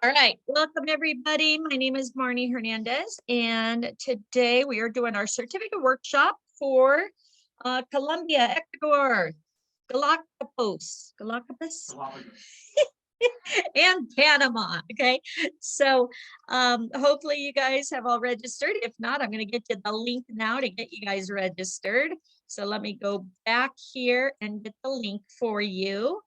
All right, welcome everybody. My name is Marnie Hernandez, and today we are doing our certificate workshop for Colombia, Ecuador, Galapagos, and Panama. Okay, so hopefully you guys have all registered. If not, I'm going to get you the link now to get you guys registered. So let me go back here and get the link for you.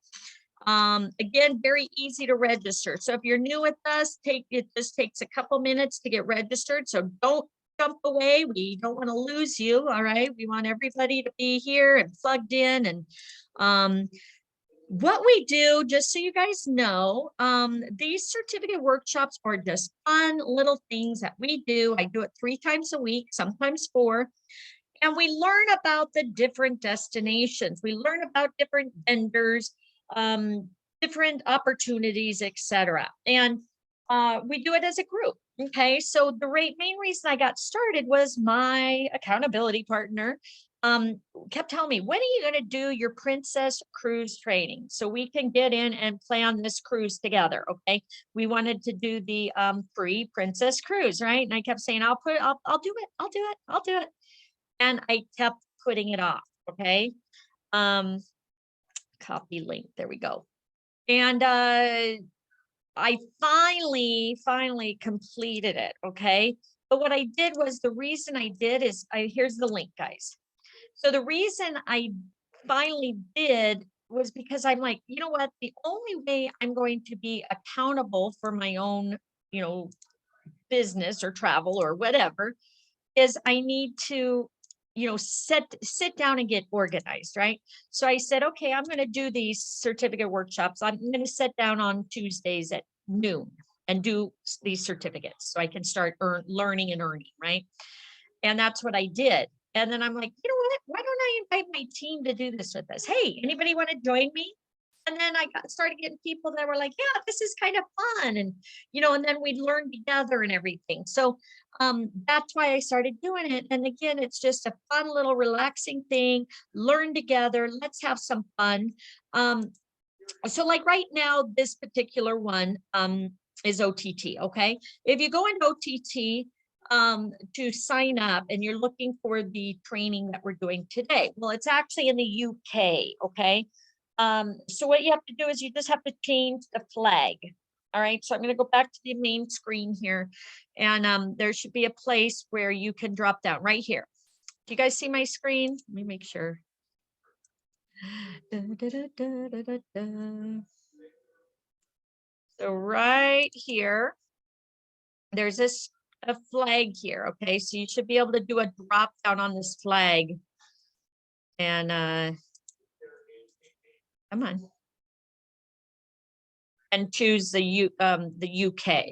Again, very easy to register. So if you're new with us, it just takes a couple minutes to get registered. So don't jump away. We don't want to lose you. All right. We want everybody to be here and plugged in. And what we do, just so you guys know, these certificate workshops are just fun little things that we do. I do it 3 times a week, sometimes 4. And we learn about the different destinations. We learn about different vendors, different opportunities, etc. And we do it as a group. Okay, so the main reason I got started was my accountability partner kept telling me, when are you going to do your princess cruise training so we can get in and plan this cruise together? Okay, we wanted to do the free princess cruise, right? And I kept saying, I'll do it. And I kept putting it off. Okay, copy link, there we go. And I finally completed it. Okay, but what I did was, the reason I did is, here's the link, guys. So the reason I finally did was because I'm like, you know what, the only way I'm going to be accountable for my own, business or travel or whatever, is I need to sit down and get organized, right? So I said, okay, I'm going to do these certificate workshops. I'm going to sit down on Tuesdays at noon and do these certificates so I can start learning and earning, right? And that's what I did. And then I'm like, you know what, why don't I invite my team to do this with us? Hey, anybody want to join me? And then I started getting people that were like, yeah, this is kind of fun. And, and then we'd learn together and everything. So that's why I started doing it. And again, it's just a fun little relaxing thing. Learn together. Let's have some fun. So like right now, this particular one is OTT. Okay. If you go into OTT, to sign up and you're looking for the training that we're doing today, well, it's actually in the UK. Okay. So what you have to do is you just have to change the flag. All right, so I'm going to go back to the main screen here, and there should be a place where you can drop down right here. Do you guys see my screen? Let me make sure. So right here, there's a flag here. Okay, so you should be able to do a drop down on this flag, and come on, and choose the UK.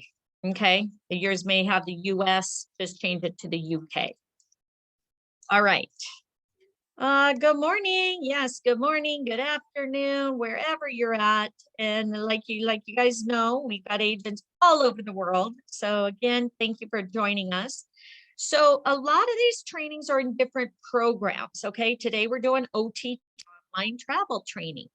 Okay, yours may have the US, just change it to the UK. All right. Good morning. Yes, good morning, good afternoon, wherever you're at. And like you guys know, we've got agents all over the world. So again, thank you for joining us. So a lot of these trainings are in different programs. Okay, today we're doing OT, online travel training.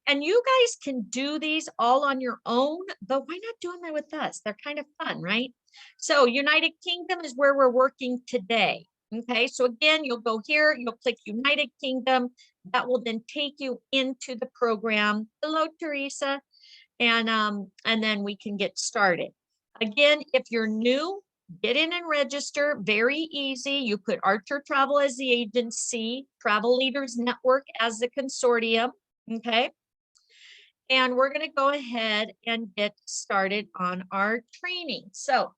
And you guys can do these all on your own, but why not do them with us? They're kind of fun, right? So United Kingdom is where we're working today. Okay, so again, you'll go here, you'll click United Kingdom. That will then take you into the program. Hello, Teresa. And then we can get started. Again, if you're new, get in and register. Very easy. You put Archer Travel as the agency, Travel Leaders Network as the consortium. Okay. And we're going to go ahead and get started on our training. So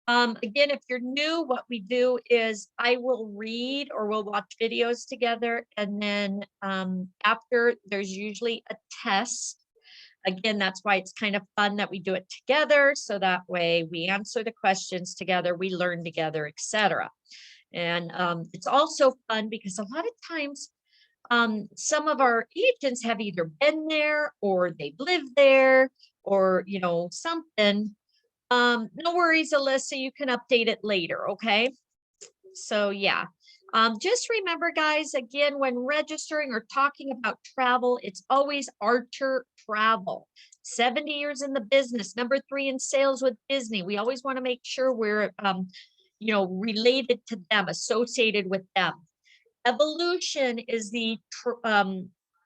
again, if you're new, what we do is I will read or we'll watch videos together. And then after, there's usually a test. Again, that's why it's kind of fun that we do it together. So that way we answer the questions together, we learn together, etc. And it's also fun because a lot of times some of our agents have either been there or they've lived there or, something. No worries, Alyssa, you can update it later. Okay. So yeah. Just remember, guys, again, when registering or talking about travel, it's always Archer Travel. 70 years in the business, number 3 in sales with Disney. We always want to make sure we're, related to them, associated with them. Evolution is the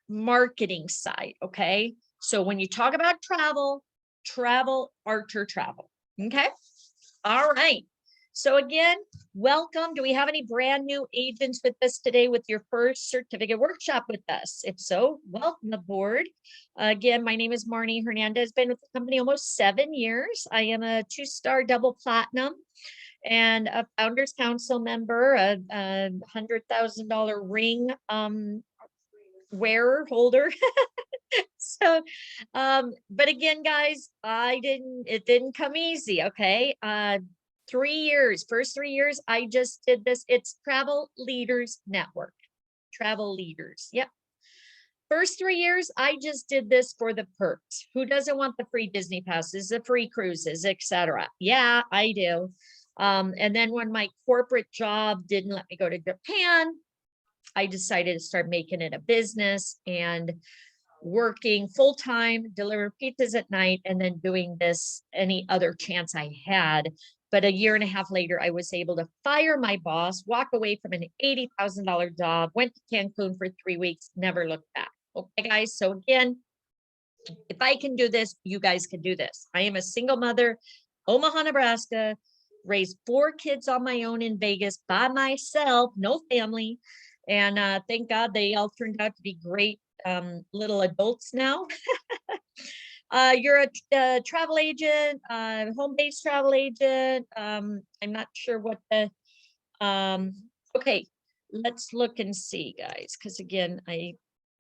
marketing side. Okay. So when you talk about travel, Archer Travel. Okay. All right. So again, welcome. Do we have any brand new agents with us today with your first certificate workshop with us? If so, welcome aboard. Again, my name is Marnie Hernandez. Been with the company almost 7 years. I am a 2-star double platinum and a Founders Council member, a $100,000 ring wearer holder. So, but again, guys, it didn't come easy. Okay. 3 years, first 3 years, I just did this. It's Travel Leaders Network, Travel Leaders. Yep. First 3 years, I just did this for the perks. Who doesn't want the free Disney passes, the free cruises, etc.? Yeah, I do. And then when my corporate job didn't let me go to Japan, I decided to start making it a business and working full-time, delivering pizzas at night, and then doing this any other chance I had. But a year and a half later, I was able to fire my boss, walk away from an $80,000 job, went to Cancun for 3 weeks, never looked back. Okay, guys. So again, if I can do this, you guys can do this. I am a single mother, Omaha, Nebraska, raised 4 kids on my own in Vegas by myself, no family. And thank God they all turned out to be great little adults now. You're a travel agent, home-based travel agent. I'm not sure what the, okay, let's look and see, guys, because again, I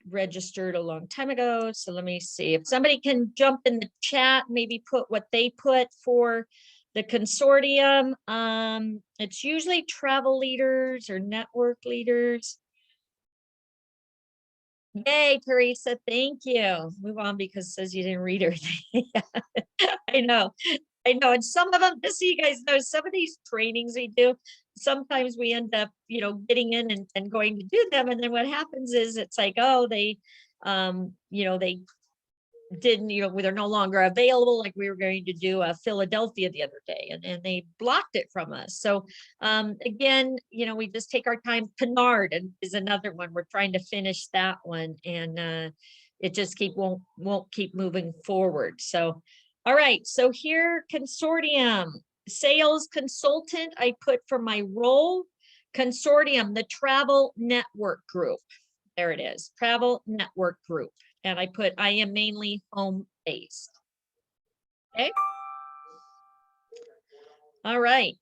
registered a long time ago. So let me see if somebody can jump in the chat, maybe put what they put for the consortium. It's usually travel leaders or network leaders. Yay, Teresa, thank you. Move on because it says you didn't read everything. I know. And some of them, just so you guys know, some of these trainings we do, sometimes we end up, getting in and going to do them. And then what happens is it's like, oh, they didn't, they're no longer available. Like we were going to do a Philadelphia the other day and they blocked it from us. So again, we just take our time. Pinard is another one. We're trying to finish that one and it just won't keep moving forward. So, all right. So here, consortium, sales consultant, I put for my role. Consortium, the travel network group. There it is, travel network group. And I put, I am mainly home-based. Okay. All right.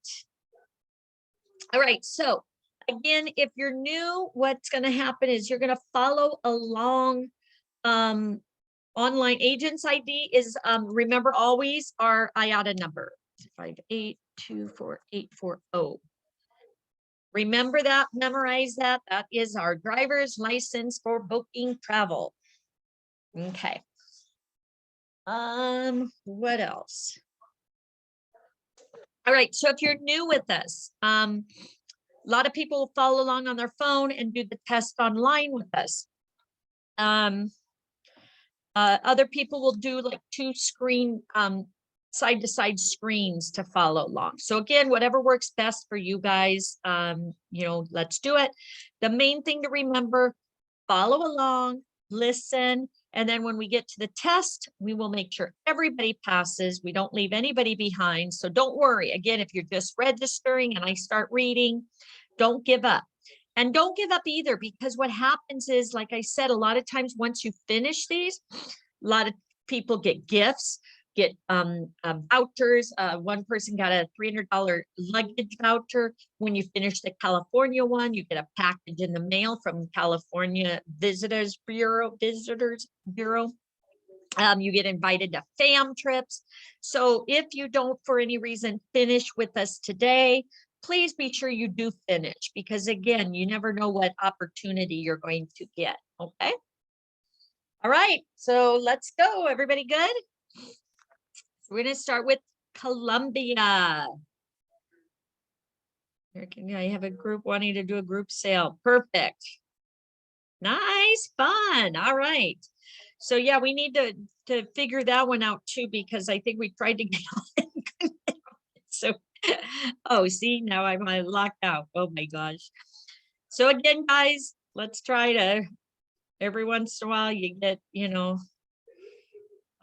All right. So again, if you're new, what's going to happen is you're going to follow along. Online agents ID is, remember always our IATA number, 5824840. Remember that, memorize that. That is our driver's license for booking travel. Okay. What else? All right. So if you're new with us, a lot of people follow along on their phone and do the test online with us. Other people will do like 2 screen, side-to-side screens to follow along. So again, whatever works best for you guys, let's do it. The main thing to remember, follow along, listen, and then when we get to the test, we will make sure everybody passes. We don't leave anybody behind. So don't worry. Again, if you're just registering and I start reading, don't give up. And don't give up either, because what happens is, like I said, a lot of times once you finish these, a lot of people get gifts, get vouchers. One person got a $300 luggage voucher. When you finish the California one, you get a package in the mail from California Visitors Bureau. You get invited to fam trips. So if you don't, for any reason, finish with us today, please be sure you do finish, because again, you never know what opportunity you're going to get. Okay. All right. So let's go. Everybody good? We're going to start with Colombia. I have a group wanting to do a group sale. Perfect. Nice, fun. All right. So yeah, we need to figure that one out too, because I think we tried to get all so oh, see, now I'm locked out. Oh my gosh. So again, guys, let's try to every once in a while you get, you know,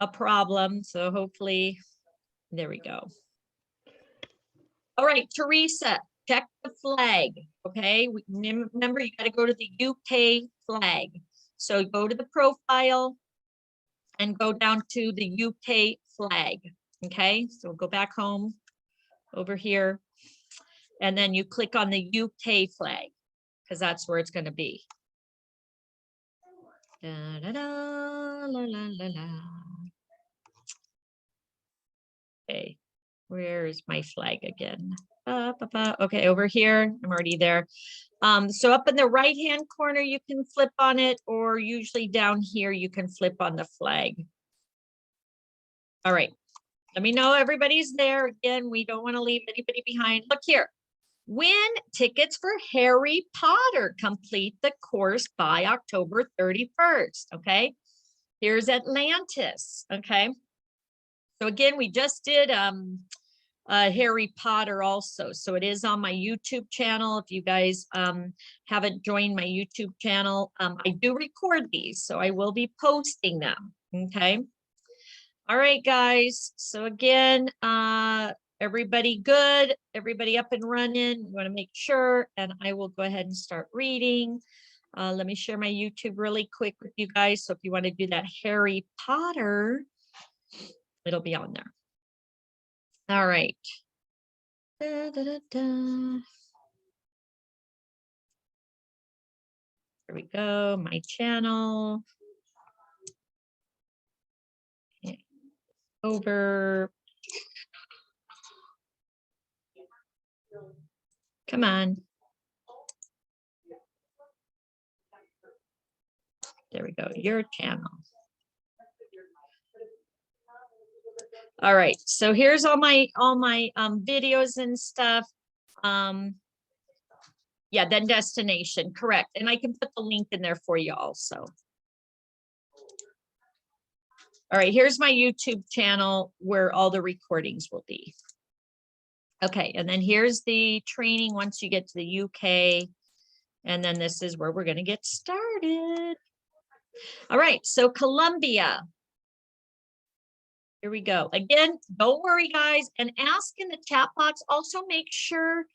a problem. So hopefully, there we go. All right, Teresa, check the flag. Okay, remember you got to go to the UK flag. So go to the profile and go down to the UK flag. Okay, so go back home over here, and then you click on the UK flag because that's where it's going to be. Da, da, da, la, la, la, la. Okay, where is my flag again? Okay, over here, I'm already there. So up in the right-hand corner, you can flip on it, or usually down here, you can flip on the flag. All right, let me know everybody's there. Again, we don't want to leave anybody behind. Look here. Win tickets for Harry Potter. Complete the course by October 31st. Okay. Here's Atlantis. Okay. So again, we just did Harry Potter also. So it is on my YouTube channel. If you guys haven't joined my YouTube channel, I do record these, so I will be posting them. Okay. All right, guys. So again, everybody good? Everybody up and running? We want to make sure, and I will go ahead and start reading. Let me share my YouTube really quick with you guys. So if you want to do that Harry Potter, it'll be on there. All right. Da, da, da, da. Here we go. My channel. Okay. Over. Come on. There we go. Your channel. All right. So here's all my videos and stuff. Yeah, then destination, correct. And I can put the link in there for you also. All right, here's my YouTube channel where all the recordings will be. Okay, and then here's the training once you get to the UK. And then this is where we're going to get started. All right, so Colombia. Here we go. Again, don't worry, guys, and ask in the chat box. Also make sure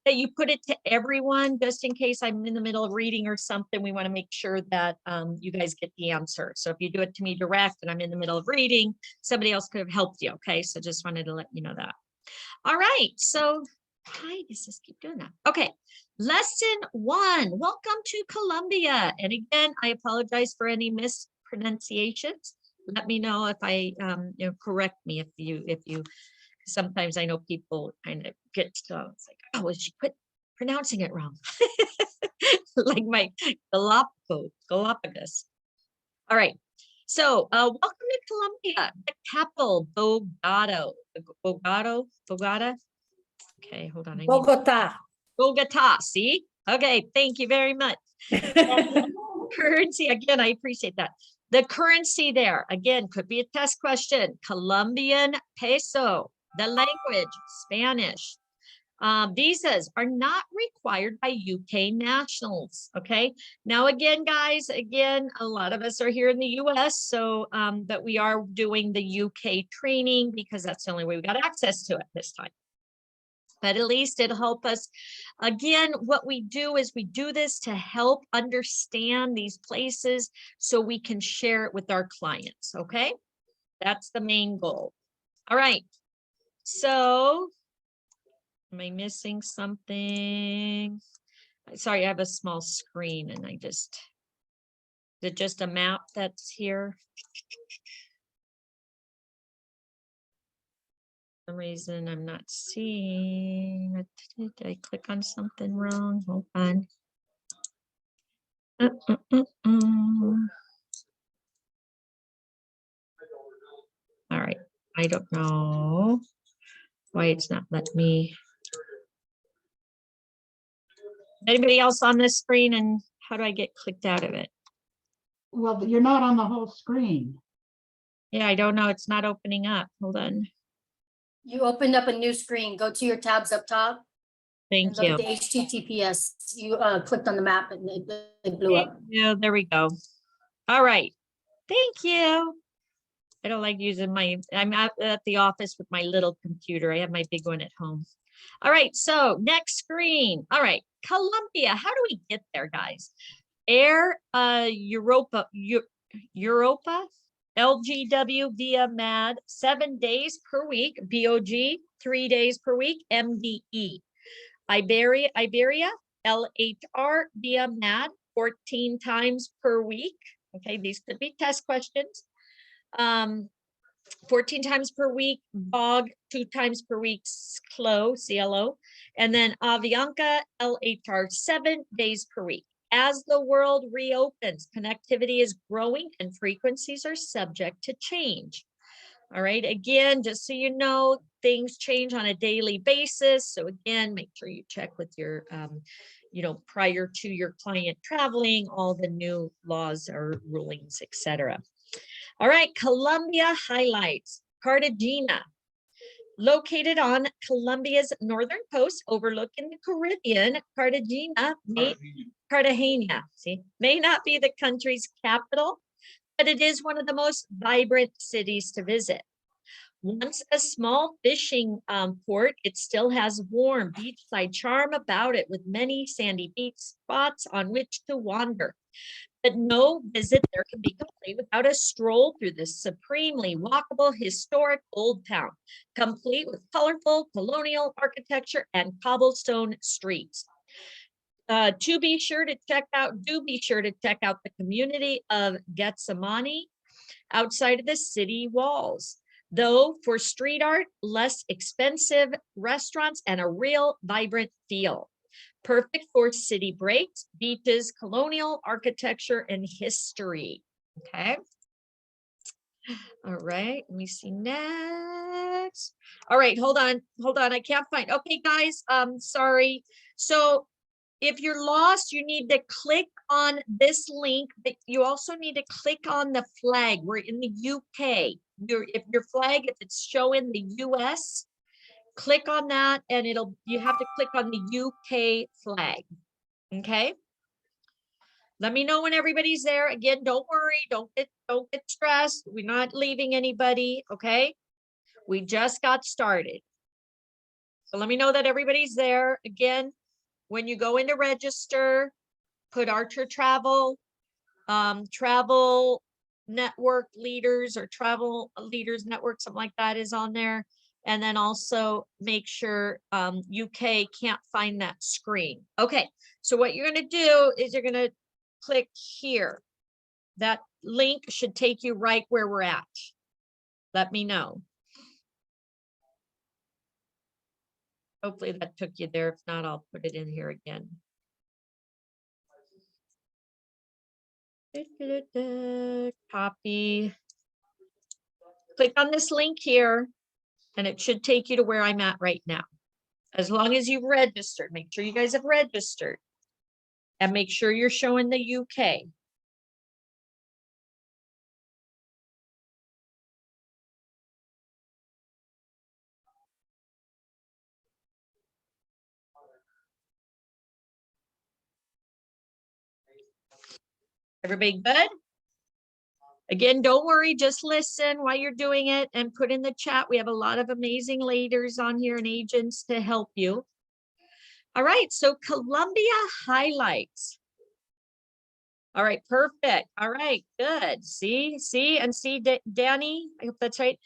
that you put it to everyone, just in case I'm in the middle of reading or something. We want to make sure that you guys get the answer. So if you do it to me direct and I'm in the middle of reading, somebody else could have helped you. Okay, so just wanted to let you know that. All right, so hi, just keep doing that. Okay, lesson 1. Welcome to Colombia. And again, I apologize for any mispronunciations. Let me know if I, correct me if you. Sometimes I know people kind of get it's like, oh, she quit pronouncing it wrong. Like my Galapagos. All right. So welcome to Colombia, the capital, Bogota. Okay, hold on. Bogota. Bogota, see? Okay, thank you very much. Currency, again, I appreciate that. The currency there, again, could be a test question. Colombian peso. The language, Spanish. Visas are not required by UK nationals, okay? Now, again, guys, a lot of us are here in the US, so, but we are doing the UK training because that's the only way we got access to it this time. But at least it'll help us. Again, what we do is we do this to help understand these places so we can share it with our clients, okay? That's the main goal. All right. So, am I missing something? Sorry, I have a small screen and is it just a map that's here? For some reason I'm not seeing. Did I click on something wrong? Hold on. All right, I don't know why it's not letting me. Anybody else on this screen, and how do I get clicked out of it? Well, you're not on the whole screen. Yeah, I don't know. It's not opening up. Hold on. You opened up a new screen. Go to your tabs up top. Thank And look you. at the HTTPS. You clicked on the map and it blew up. Yeah, there we go. All right. Thank you. I don't like using I'm at the office with my little computer. I have my big one at home. All right, so next screen. All right, Colombia. How do we get there, guys? Air Europa, LGW via MAD, 7 days per week, BOG, 3 days per week, MDE. Iberia, LHR via MAD, 14 times per week. Okay, these could be test questions. 14 times per week, BOG, 2 times per week, CLO, and then Avianca, LHR, 7 days per week. As the world reopens, connectivity is growing and frequencies are subject to change. All right, again, just so you know, things change on a daily basis. So again, make sure you check with your, prior to your client traveling, all the new laws or rulings, etc. All right, Colombia highlights. Cartagena, located on Colombia's northern coast, overlooking the Caribbean. Cartagena, may not be the country's capital, but it is one of the most vibrant cities to visit. Once a small fishing port, it still has warm beachside charm about it, with many sandy beach spots on which to wander. But no visit there can be complete without a stroll through this supremely walkable, historic old town, complete with colorful colonial architecture and cobblestone streets. Do be sure to check out the community of Getsemani outside of the city walls. Though for street art, less expensive restaurants and a real vibrant feel. Perfect for city breaks, beaches, colonial architecture, and history. Okay. All right, let me see next. All right, hold on. I can't find. Okay, guys, sorry. So if you're lost, you need to click on this link, but you also need to click on the flag. We're in the UK. If your flag, if it's showing the US, click on that and you have to click on the UK flag. Okay. Let me know when everybody's there. Again, don't worry, don't get stressed. We're not leaving anybody, okay? We just got started. So let me know that everybody's there. Again, when you go into register, put Archer Travel, Travel Network Leaders or Travel Leaders Network, something like that is on there. And then also make sure UK can't find that screen. Okay, so what you're gonna do is you're gonna click here. That link should take you right where we're at. Let me know. Hopefully that took you there. If not, I'll put it in here again. Copy. Click on this link here, and it should take you to where I'm at right now. As long as you've registered, make sure you guys have registered. And make sure you're showing the UK. Everybody good? Again, don't worry, just listen while you're doing it and put in the chat. We have a lot of amazing leaders on here and agents to help you. All right, so Colombia highlights. All right, perfect. All right, good. See, Danny, I hope that's right.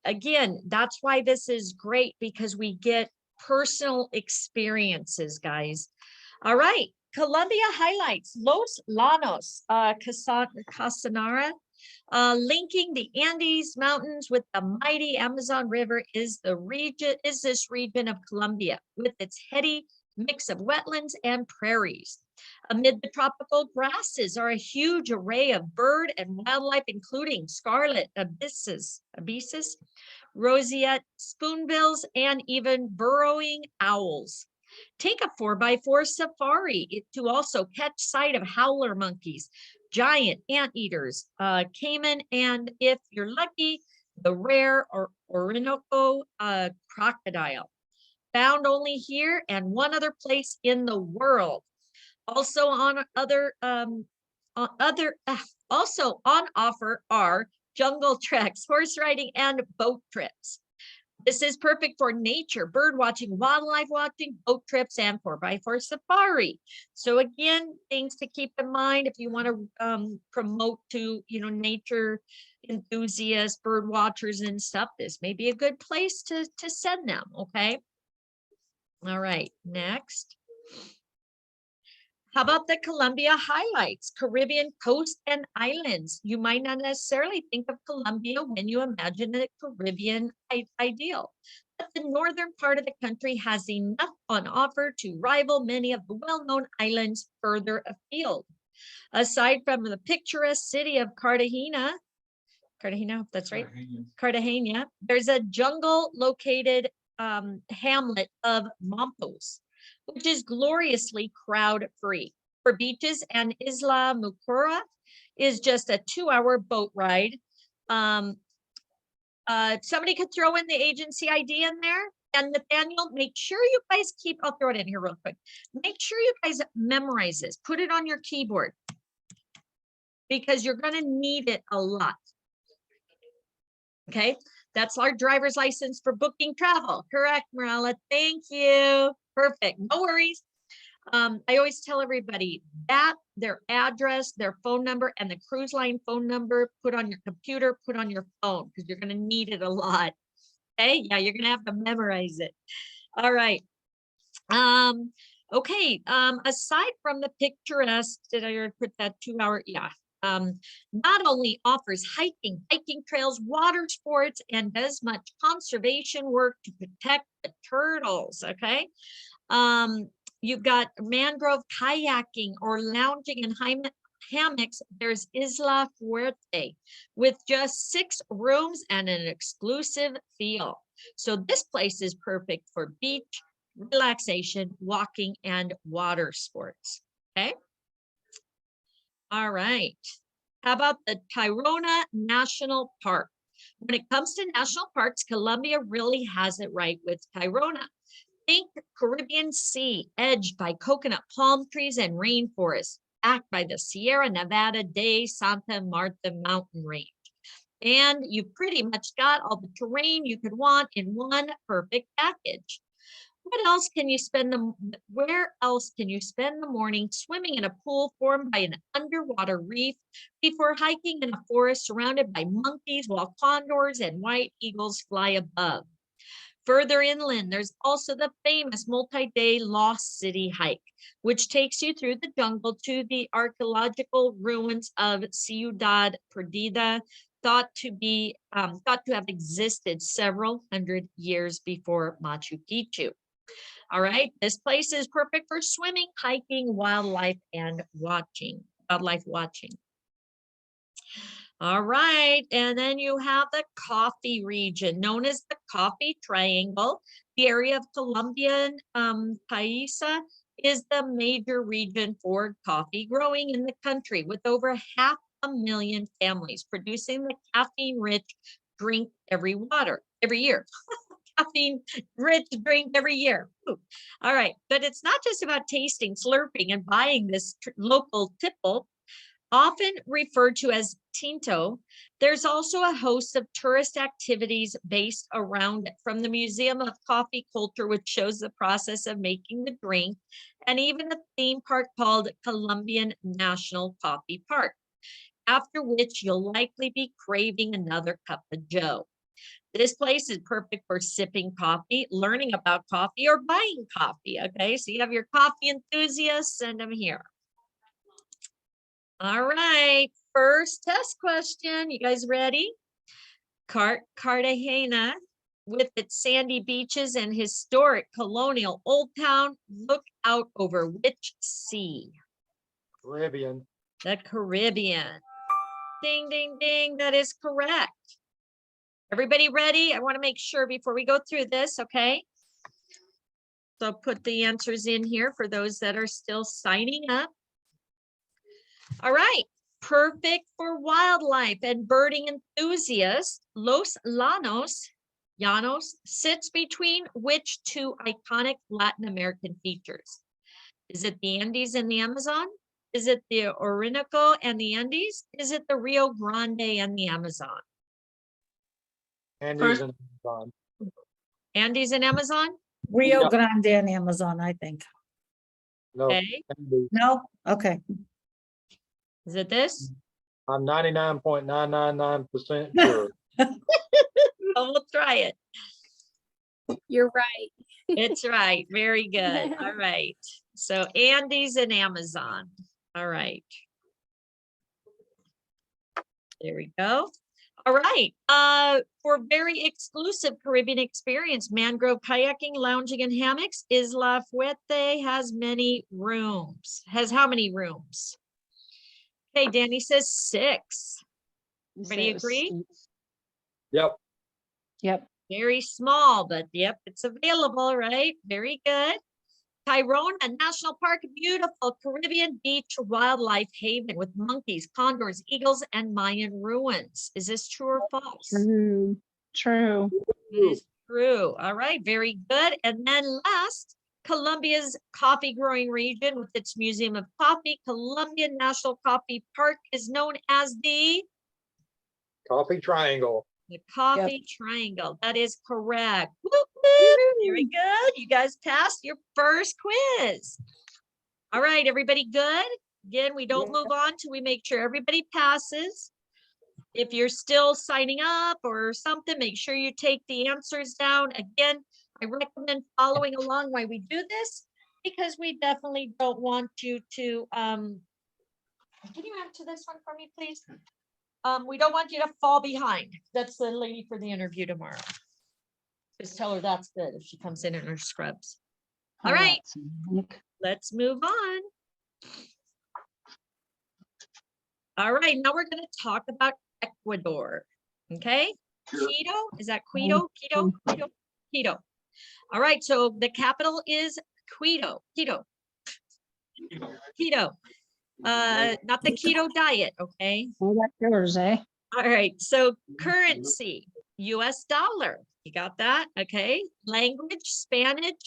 Again, that's why this is great, because we get personal experiences, guys. All right, Colombia highlights. Los Llanos, Casanare, linking the Andes Mountains with the mighty Amazon River is this region of Colombia, with its heady mix of wetlands and prairies. Amid the tropical grasses are a huge array of bird and wildlife, including scarlet ibises, roseate spoonbills, and even burrowing owls. Take a 4x4 safari to also catch sight of howler monkeys, giant anteaters, caiman, and if you're lucky, the rare or Orinoco crocodile, found only here and one other place in the world. Also on also on offer are jungle treks, horse riding, and boat trips. This is perfect for nature, bird watching, wildlife watching, boat trips, and 4x4 safari. So again, things to keep in mind if you want to promote to, nature enthusiasts, bird watchers and stuff, this may be a good place to send them, okay? All right, next. How about the Colombia highlights, Caribbean coast and islands? You might not necessarily think of Colombia when you imagine a Caribbean ideal, but the northern part of the country has enough on offer to rival many of the well-known islands further afield. Aside from the picturesque city of Cartagena, if that's right, Cartagena, there's a jungle located hamlet of Mampos, which is gloriously crowd-free. For beaches, and Isla Mucura is just a 2-hour boat ride. Somebody could throw in the agency ID in there. And Nathaniel, make sure you guys I'll throw it in here real quick. Make sure you guys memorize this. Put it on your keyboard because you're going to need it a lot. Okay, that's our driver's license for booking travel. Correct, Marella. Thank you. Perfect. No worries. I always tell everybody that their address, their phone number, and the cruise line phone number, put on your computer, put on your phone, because you're going to need it a lot. Okay. Yeah, you're going to have to memorize it. All right. Okay. Aside from the picturesque, did I already put that 2-hour? Yeah. Not only offers hiking trails, water sports, and does much conservation work to protect the turtles. Okay. You've got mangrove kayaking or lounging in hammocks. There's Isla Fuerte with just 6 rooms and an exclusive feel. So this place is perfect for beach, relaxation, walking, and water sports. Okay. All right. How about the Tayrona National Park? When it comes to national parks, Colombia really has it right with Tayrona. Think Caribbean Sea, edged by coconut palm trees and rainforests, backed by the Sierra Nevada de Santa Marta mountain range. And you've pretty much got all the terrain you could want in one perfect package. Where else can you spend the morning swimming in a pool formed by an underwater reef before hiking in a forest surrounded by monkeys while condors and white eagles fly above? Further inland, there's also the famous multi-day Lost City hike, which takes you through the jungle to the archaeological ruins of Ciudad Perdida, thought to have existed several hundred years before Machu Picchu. All right, this place is perfect for swimming, hiking, wildlife watching. All right, and then you have the coffee region, known as the Coffee Triangle. The area of Colombian Paisa is the major region for coffee growing in the country, with over 500,000 families producing the caffeine-rich drink every year. Caffeine-rich drink every year. Ooh. All right, but it's not just about tasting, slurping, and buying this local tipple, often referred to as tinto. There's also a host of tourist activities based around it, from the Museum of Coffee Culture, which shows the process of making the drink, and even a theme park called Colombian National Coffee Park, after which you'll likely be craving another cup of joe. This place is perfect for sipping coffee, learning about coffee, or buying coffee. Okay, so you have your coffee enthusiasts, send them here. All right, first test question. You guys ready? Cartagena, with its sandy beaches and historic colonial old town, look out over which sea? Caribbean. The Caribbean. Ding, ding, ding. That is correct. Everybody ready? I want to make sure before we go through this, okay? So put the answers in here for those that are still signing up. All right, perfect for wildlife and birding enthusiasts. Los Llanos sits between which two iconic Latin American features? Is it the Andes and the Amazon? Is it the Orinoco and the Andes? Is it the Rio Grande and the Amazon? Andes First- and Amazon. Andes and Amazon? Rio Yep. Grande and Amazon, I think. No, Okay, Andes. No? Okay. is it this? I'm 99.999% sure. Oh, we'll try it. You're right. It's right. Very good. All right. So Andes and Amazon. All right. There we go. All right. For very exclusive Caribbean experience, mangrove kayaking, lounging in hammocks, Isla Fuerte has many rooms. Has how many rooms? Okay, Danny says 6. Everybody agree? Yep. Yep. Very small, but yep, it's available, right? Very good. Tyrone, a national park, beautiful Caribbean beach wildlife haven with monkeys, condors, eagles, and Mayan ruins. Is this true or false? True. It is true. All right, very good. And then last, Colombia's coffee growing region with its Museum of Coffee, Colombian National Coffee Park is known as the Coffee Triangle. Coffee Triangle. That is correct. Whoop, whoop. Very good. You guys passed your first quiz. All right, everybody good? Again, we don't move on till we make sure everybody passes. If you're still signing up or something, make sure you take the answers down. Again, I recommend following along while we do this because we definitely don't want you to, can you answer this one for me, please? We don't want you to fall behind. That's the lady for the interview tomorrow. Just tell her that's good if she comes in her scrubs. All right, let's move on. All right, now we're going to talk about Ecuador. Okay, Quito, is that Quito? Quito. All right, so the capital is Quito. Not the keto diet, okay? Well, that's yours, eh? All right, so currency, US dollar. You got that? Okay. Language, Spanish,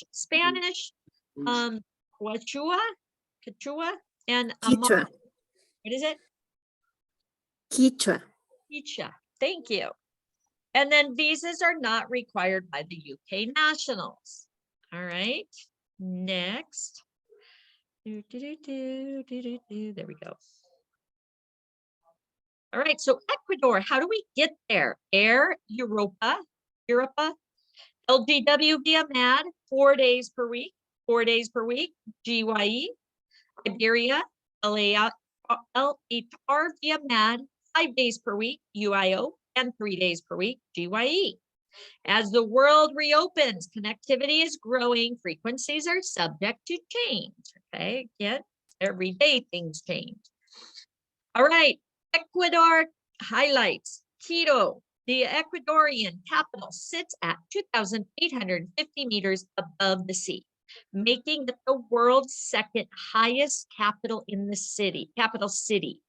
Quechua, and Quechua. what is it? Quechua. Quechua. Thank you. And then visas are not required by the UK nationals. All right. Next. There we go. All right, so Ecuador, how do we get there? Air Europa, LGW via MAD, 4 days per week, GYE, Iberia, LHR via MAD, 5 days per week, UIO, and 3 days per week, GYE. As the world reopens, connectivity is growing, frequencies are subject to change. Okay, again, every day things change. All right, Ecuador highlights. Quito, the Ecuadorian capital, sits at 2,850 meters above the sea, making it the world's second highest capital in the city, capital city.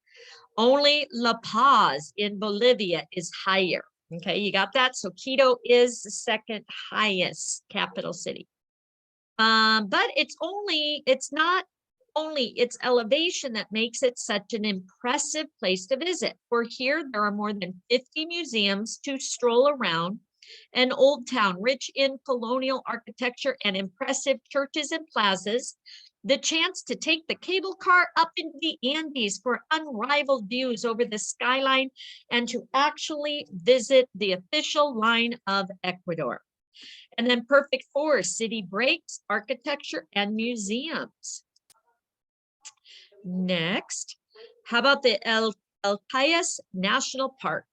Only La Paz in Bolivia is higher. Okay, you got that? So Quito is the second highest capital city. But it's not only its elevation that makes it such an impressive place to visit. For here, there are more than 50 museums to stroll around, an old town rich in colonial architecture and impressive churches and plazas, the chance to take the cable car up into the Andes for unrivaled views over the skyline, and to actually visit the official line of Ecuador. And then perfect for city breaks, architecture, and museums. Next, how about the El Cayas National Park?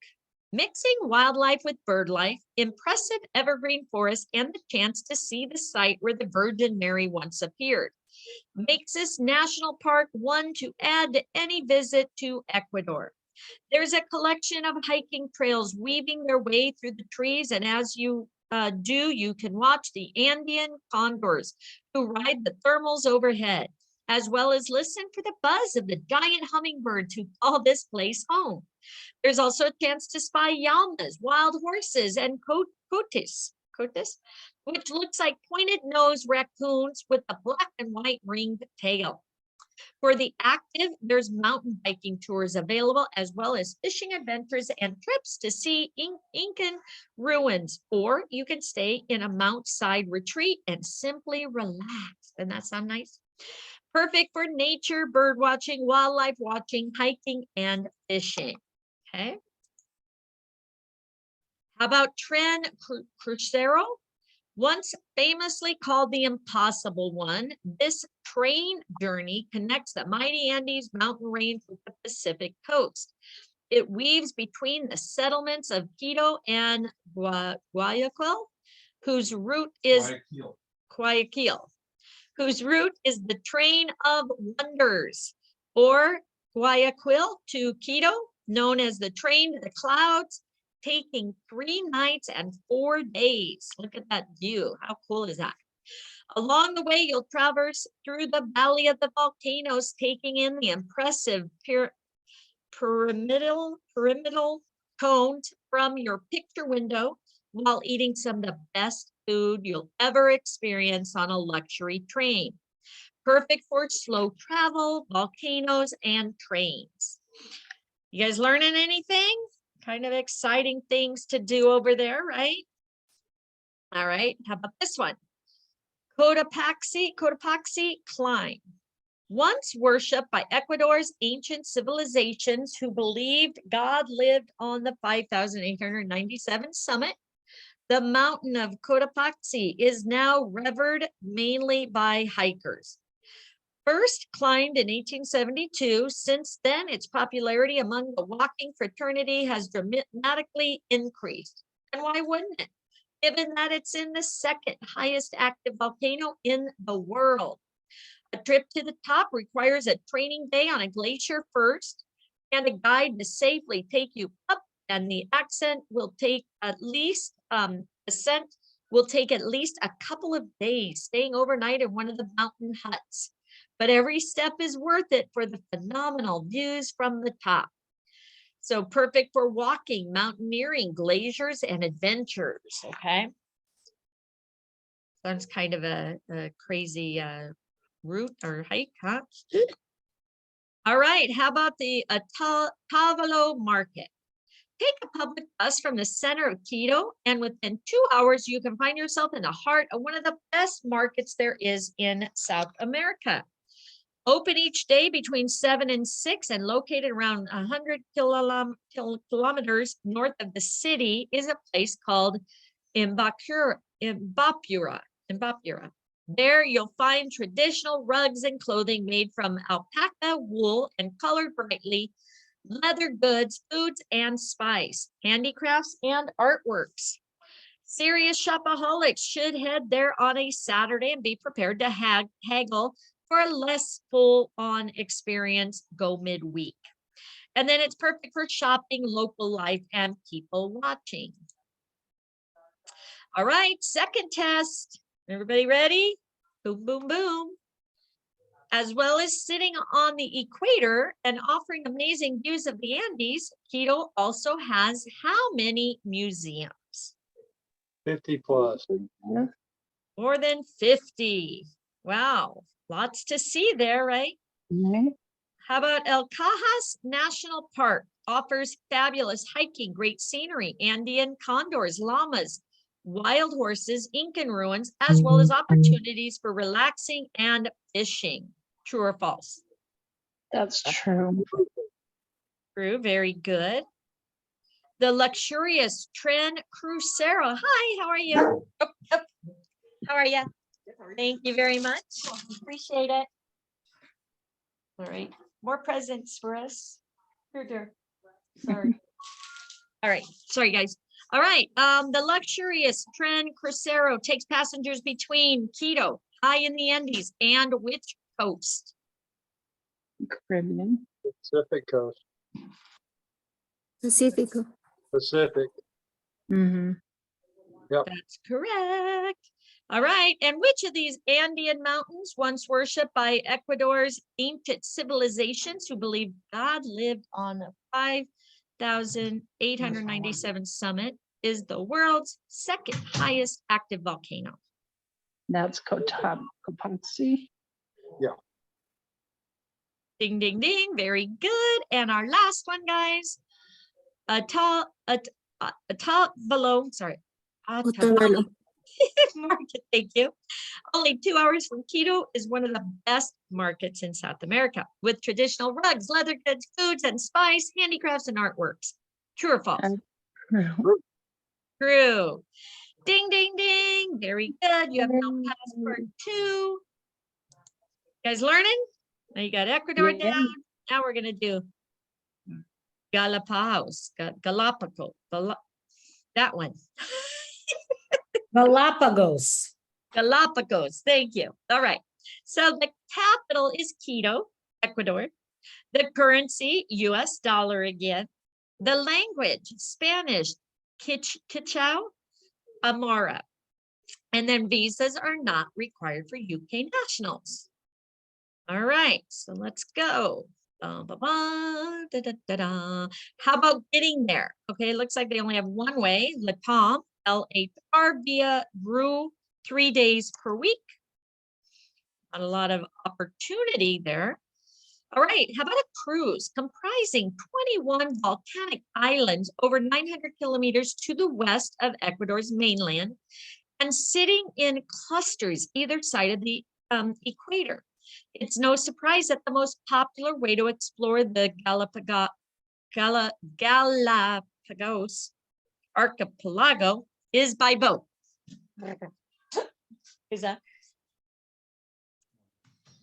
Mixing wildlife with bird life, impressive evergreen forest, and the chance to see the site where the Virgin Mary once appeared makes this national park one to add to any visit to Ecuador. There's a collection of hiking trails weaving their way through the trees, and as you do, you can watch the Andean condors who ride the thermals overhead, as well as listen for the buzz of the giant hummingbirds who call this place home. There's also a chance to spy llamas, wild horses, and coatis, which looks like pointed nose raccoons with a black and white ringed tail. For the active, there's mountain biking tours available, as well as fishing adventures and trips to see Incan ruins, or you can stay in a mount-side retreat and simply relax. Doesn't that sound nice? Perfect for nature, bird watching, wildlife watching, hiking, and fishing. Okay. How about Tren Crucero? Once famously called the Impossible One, this train journey connects the mighty Andes mountain range with the Pacific coast. It weaves between the settlements of Quito and Guayaquil, whose route is Guayaquil, whose route is the Train of Wonders, or Guayaquil to Quito, known as the Train to the Clouds, taking 3 nights and 4 days. Look at that view. How cool is that? Along the way, you'll traverse through the Valley of the Volcanoes, taking in the impressive pyramidal cones from your picture window while eating some of the best food you'll ever experience on a luxury train. Perfect for slow travel, volcanoes, and trains. You guys learning anything? Kind of exciting things to do over there, right? All right, how about this one? Cotopaxi climb. Once worshipped by Ecuador's ancient civilizations who believed God lived on the 5,897 summit, the mountain of Cotopaxi is now revered mainly by hikers. First climbed in 1872, since then its popularity among the walking fraternity has dramatically increased. And why wouldn't it? Given that it's in the second highest active volcano in the world. A trip to the top requires a training day on a glacier first and a guide to safely take you up, and the ascent will take at least a couple of days, staying overnight in one of the mountain huts. But every step is worth it for the phenomenal views from the top. So perfect for walking, mountaineering, glaciers, and adventures, okay? Sounds kind of a crazy route or hike, huh? All right, how about the Tavalo Market? Take a public bus from the center of Quito, and within 2 hours, you can find yourself in the heart of one of the best markets there is in South America. Open each day between 7 and 6 and located around 100 kilometers north of the city is a place called Imbapura. There you'll find traditional rugs and clothing made from alpaca wool and colored brightly, leather goods, foods and spice, handicrafts and artworks. Serious shopaholics should head there on a Saturday and be prepared to haggle for a less full-on experience, go midweek. And then it's perfect for shopping, local life, and people watching. All right, second test. Everybody ready? Boom, boom, boom. As well as sitting on the equator and offering amazing views of the Andes, Quito also has how many museums? 50 plus. More than 50. Wow, lots to see there, right? Right. How about El Cajas National Park? Offers fabulous hiking, great scenery, Andean condors, llamas, wild horses, Incan ruins, as well as opportunities for relaxing and fishing. True or false? That's true. True, very good. The luxurious Tren Crucero. Hi, how are you? Oh, oh. How are you? Thank you very much. Appreciate it. All right, more presents for us. Here. Sorry. All right, sorry guys. All right, the luxurious Tren Crucero takes passengers between Quito, high in the Andes, and which coast? Caribbean. Pacific coast. Pacifico. Pacific. Mm-hmm. That's correct. All right. And which of these Andean mountains once worshipped by Ecuador's ancient civilizations who believed God lived on the 5,897 summit is the world's second highest active volcano? That's Cotopaxi. Ding, ding, ding. Very good. And our last one, guys. Otavalo, sorry. Otavalo. Market, thank you. Only 2 hours from Quito is one of the best markets in South America with traditional rugs, leather goods, foods and spice, handicrafts and artworks. True or false? And True. Ding, ding, ding. Very good. You have no passport too. You guys learning? Now you got Ecuador Yeah. down. Now we're gonna do Galapagos, that one. Galapagos. Galapagos, thank you. All right. So the capital is Quito, Ecuador. The currency, US dollar again. The language, Spanish, Kichao, Amara. And then visas are not required for UK nationals. All right, so let's go. How about getting there? Okay, it looks like they only have one way, Latam, LHR via Gru, 3 days per week. Not a lot of opportunity there. All right, how about a cruise comprising 21 volcanic islands over 900 kilometers to the west of Ecuador's mainland and sitting in clusters either side of the equator. It's no surprise that the most popular way to explore the Galapagos archipelago is by boat. Is that?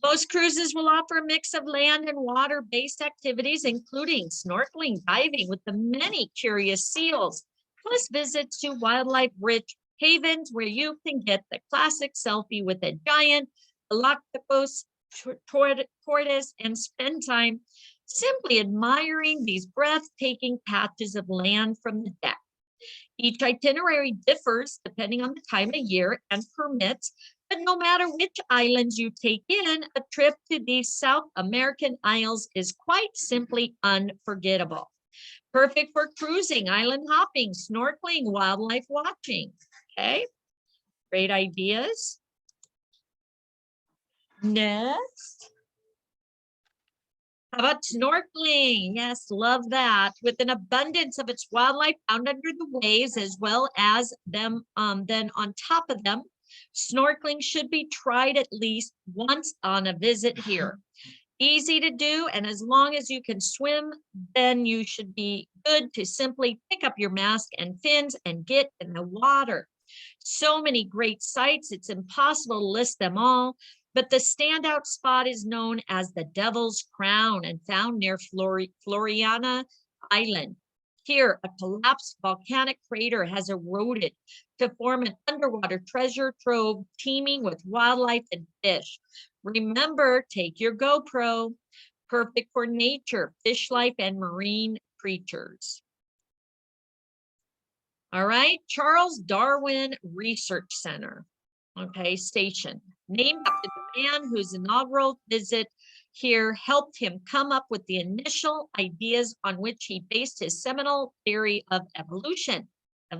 Most cruises will offer a mix of land and water-based activities, including snorkeling, diving with the many curious seals, plus visits to wildlife-rich havens where you can get the classic selfie with a giant Galagapos tortoise and spend time simply admiring these breathtaking patches of land from the deck. Each itinerary differs depending on the time of year and permits, but no matter which islands you take in, a trip to these South American isles is quite simply unforgettable. Perfect for cruising, island hopping, snorkeling, wildlife watching. Okay, great ideas. Next. How about snorkeling? Yes, love that. With an abundance of its wildlife found under the waves, as well as them, then on top of them, snorkeling should be tried at least once on a visit here. Easy to do, and as long as you can swim, then you should be good to simply pick up your mask and fins and get in the water. So many great sights, it's impossible to list them all. But the standout spot is known as the Devil's Crown and found near Floriana Island. Here, a collapsed volcanic crater has eroded to form an underwater treasure trove teeming with wildlife and fish. Remember, take your GoPro. Perfect for nature, fish life, and marine creatures. All right, Charles Darwin Research Center. Okay, station. Named after the man whose inaugural visit here helped him come up with the initial ideas on which he based his seminal theory of evolution. The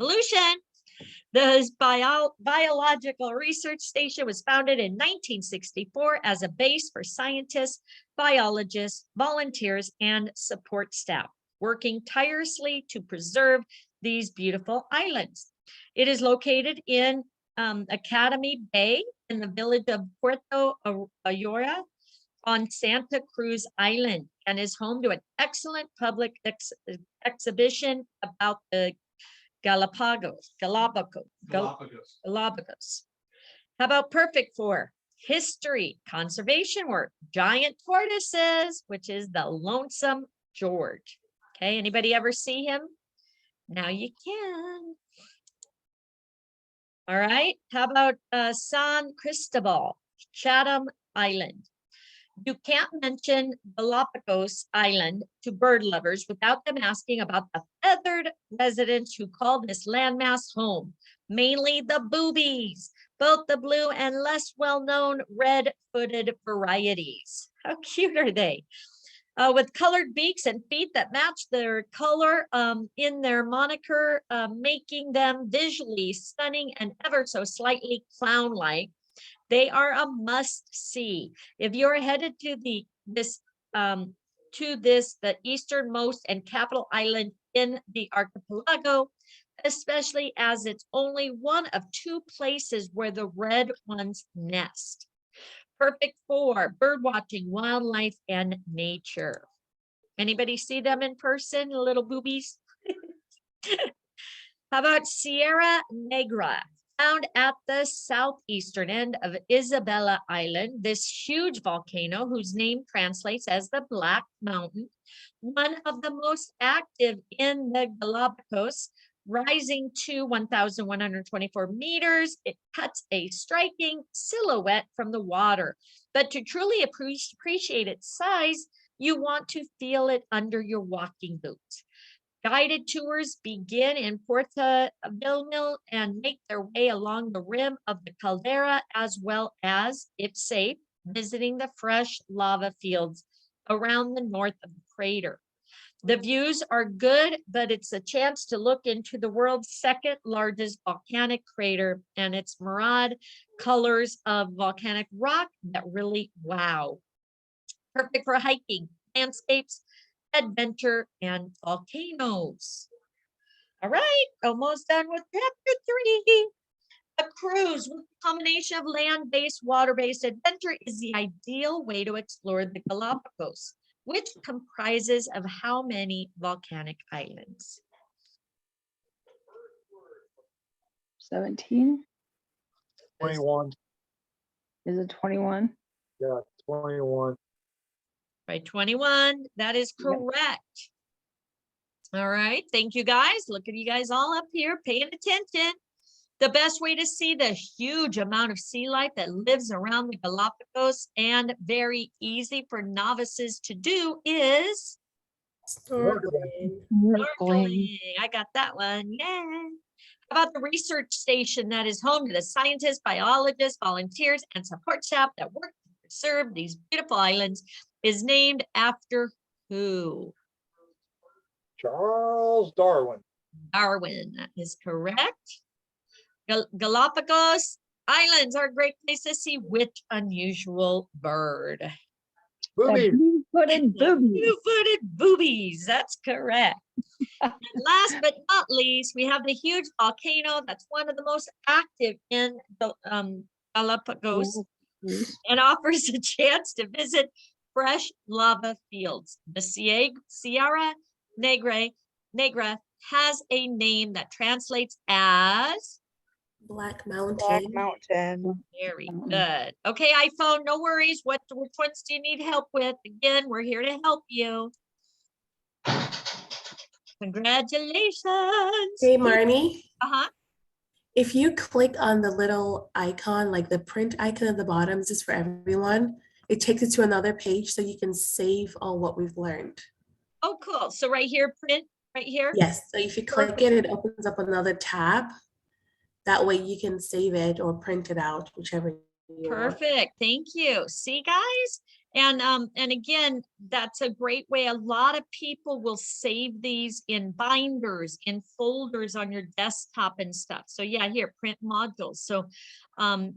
Biological Research Station was founded in 1964 as a base for scientists, biologists, volunteers, and support staff, working tirelessly to preserve these beautiful islands. It is located in Academy Bay in the village of Puerto Ayora on Santa Cruz Island and is home to an excellent public exhibition about the Galapagos. How about perfect for history, conservation work, giant tortoises, which is the Lonesome George. Okay, anybody ever see him? Now you can. All right, how about San Cristobal, Chatham Island? You can't mention Galapagos Island to bird lovers without them asking about the feathered residents who call this landmass home. mainly the boobies, both the blue and less well-known red-footed varieties. How cute are they? With colored beaks and feet that match their color in their moniker, making them visually stunning and ever so slightly clown-like. They are a must-see. If you're headed to the easternmost and capital island in the archipelago, especially as it's only one of 2 places where the red ones nest. Perfect for bird watching, wildlife, and nature. Anybody see them in person, little boobies? How about Sierra Negra? Found at the southeastern end of Isabella Island, this huge volcano whose name translates as the Black Mountain, one of the most active in the Galapagos, rising to 1,124 meters. It cuts a striking silhouette from the water. But to truly appreciate its size, you want to feel it under your walking boots. Guided tours begin in Puerto Villamil and make their way along the rim of the caldera, as well as, if safe, visiting the fresh lava fields around the north of the crater. The views are good, but it's a chance to look into the world's 2nd largest volcanic crater and its myriad colors of volcanic rock that really wow. Perfect for hiking, landscapes, adventure, and volcanoes. All right, almost done with chapter 3. A cruise with a combination of land-based, water-based adventure is the ideal way to explore the Galapagos, which comprises of how many volcanic islands? 17. 21. Is it 21? Yeah, 21. Right, 21, that is Yep. correct. All right, thank you guys. Look at you guys all up here paying attention. The best way to see the huge amount of sea life that lives around the Galapagos and very easy for novices to do is Snorkeling. snorkeling. I got that one. Yay. How about the research station that is home to the scientists, biologists, volunteers, and support staff that work to preserve these beautiful islands is named after who? Charles Darwin. Darwin, that is correct. Galapagos Islands are a great place to see which unusual bird? Boobies. Blue-footed boobies. Blue-footed boobies, that's correct. And last but not least, we have the huge volcano that's one of the most active in the Galapagos and offers a chance to visit fresh lava fields. The Sierra Negra has a name that translates as Black Black Mountain. Mountain. very Mountain. good. Okay, iPhone, no worries. Which ones do you need help with? Again, we're here to help you. Congratulations. Hey, Marnie, Uh-huh. if you click on the little icon, like the print icon at the bottom, this is for everyone. It takes you to another page so you can save all what we've learned. Oh, cool. So right here, print right here. Yes, so if you click it, it opens up another tab. That way you can save it or print it out, whichever you want. Perfect. Thank you. See, guys? And again, that's a great way. A lot of people will save these in binders, in folders on your desktop and stuff. So yeah, here, print modules. So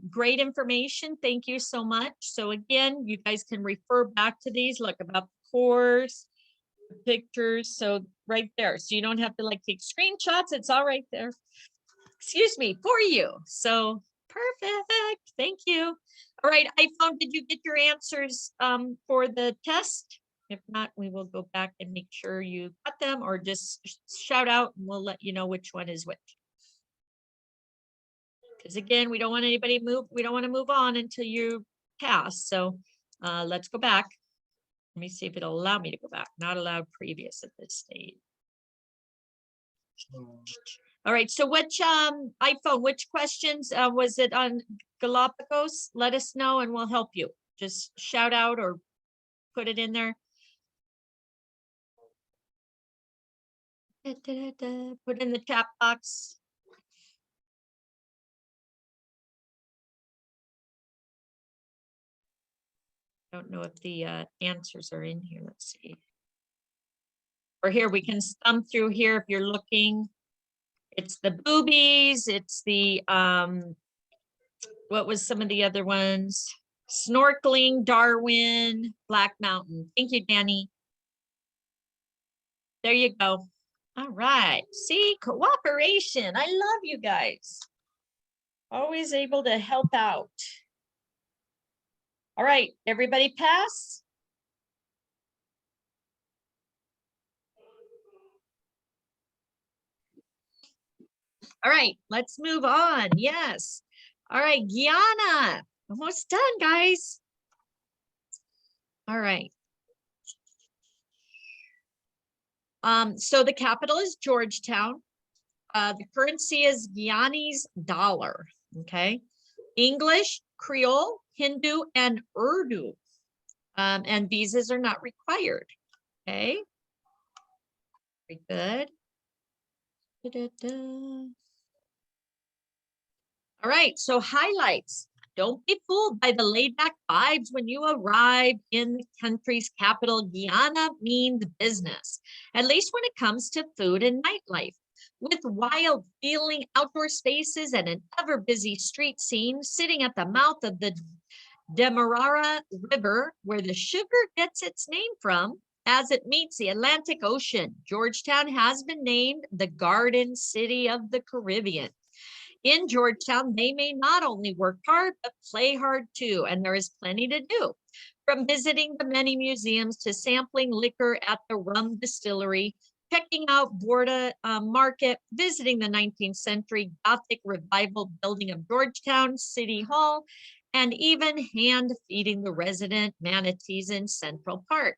great information. Thank you so much. So again, you guys can refer back to these, look about the course, the pictures. So right there. So you don't have to like take screenshots. It's all right there. Excuse me, for you. So perfect. Thank you. All right, iPhone, did you get your answers for the test? If not, we will go back and make sure you got them, or just shout out and we'll let you know which one is which. Because again, we don't want anybody move. We don't want to move on until you pass. So let's go back. Let me see if it'll allow me to go back. Not allowed previous at this stage. All right, so which iPhone, which questions was it on Galapagos? Let us know and we'll help you. Just shout out or put it in there. Put in the chat box. Don't know if the answers are in here. Let's see. Or here, we can thumb through here if you're looking. It's the boobies, it's the, what was some of the other ones? Snorkeling, Darwin, Black Mountain. Thank you, Danny. There you go. All right. See, cooperation. I love you guys. Always able to help out. All right, everybody pass? All right, let's move on. Yes. All right, Guyana. Almost done, guys. All right. So the capital is Georgetown. The currency is Guyanese dollar. Okay. English, Creole, Hindu, and Urdu. And visas are not required. Okay. Very good. Da-da-da. All right, so highlights. Don't be fooled by the laid back vibes when you arrive in the country's capital. Guyana means business, at least when it comes to food and nightlife. With wild feeling outdoor spaces and an ever busy street scene sitting at the mouth of the Demerara River, where the sugar gets its name from, as it meets the Atlantic Ocean, Georgetown has been named the Garden City of the Caribbean. In Georgetown, they may not only work hard, but play hard too, and there is plenty to do. From visiting the many museums to sampling liquor at the rum distillery, checking out Borda Market, visiting the 19th century Gothic revival building of Georgetown City Hall, and even hand feeding the resident manatees in Central Park.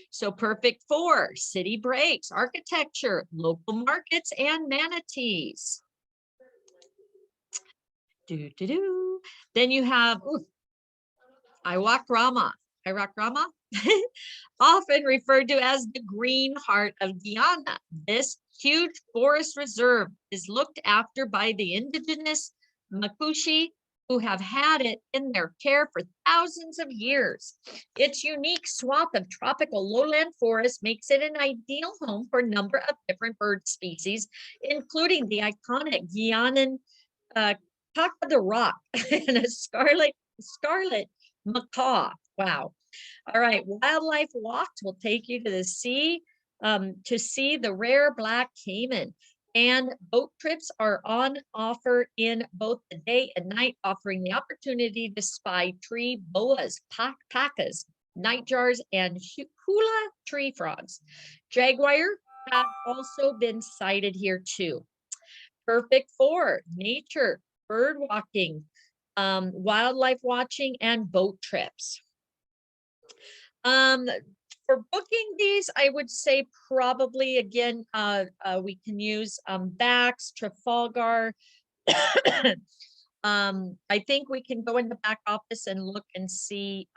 So perfect for city breaks, architecture, local markets, and manatees. Then you have Iwak Rama, often referred to as the green heart of Guyana. This huge forest reserve is looked after by the indigenous Makushi, who have had it in their care for thousands of years. Its unique swath of tropical lowland forest makes it an ideal home for a number of different bird species, including the iconic Guianan Cock of the Rock and a scarlet macaw. Wow. All right. Wildlife walks will take you to the sea to see the rare black caiman. And boat trips are on offer in both the day and night, offering the opportunity to spy tree boas, pacas, nightjars, and hula tree frogs. Jaguar have also been sighted here too. Perfect for nature, bird walking, wildlife watching, and boat trips. For booking these, I would say probably again, we can use Bax, Trafalgar. I think we can go in the back office and look and see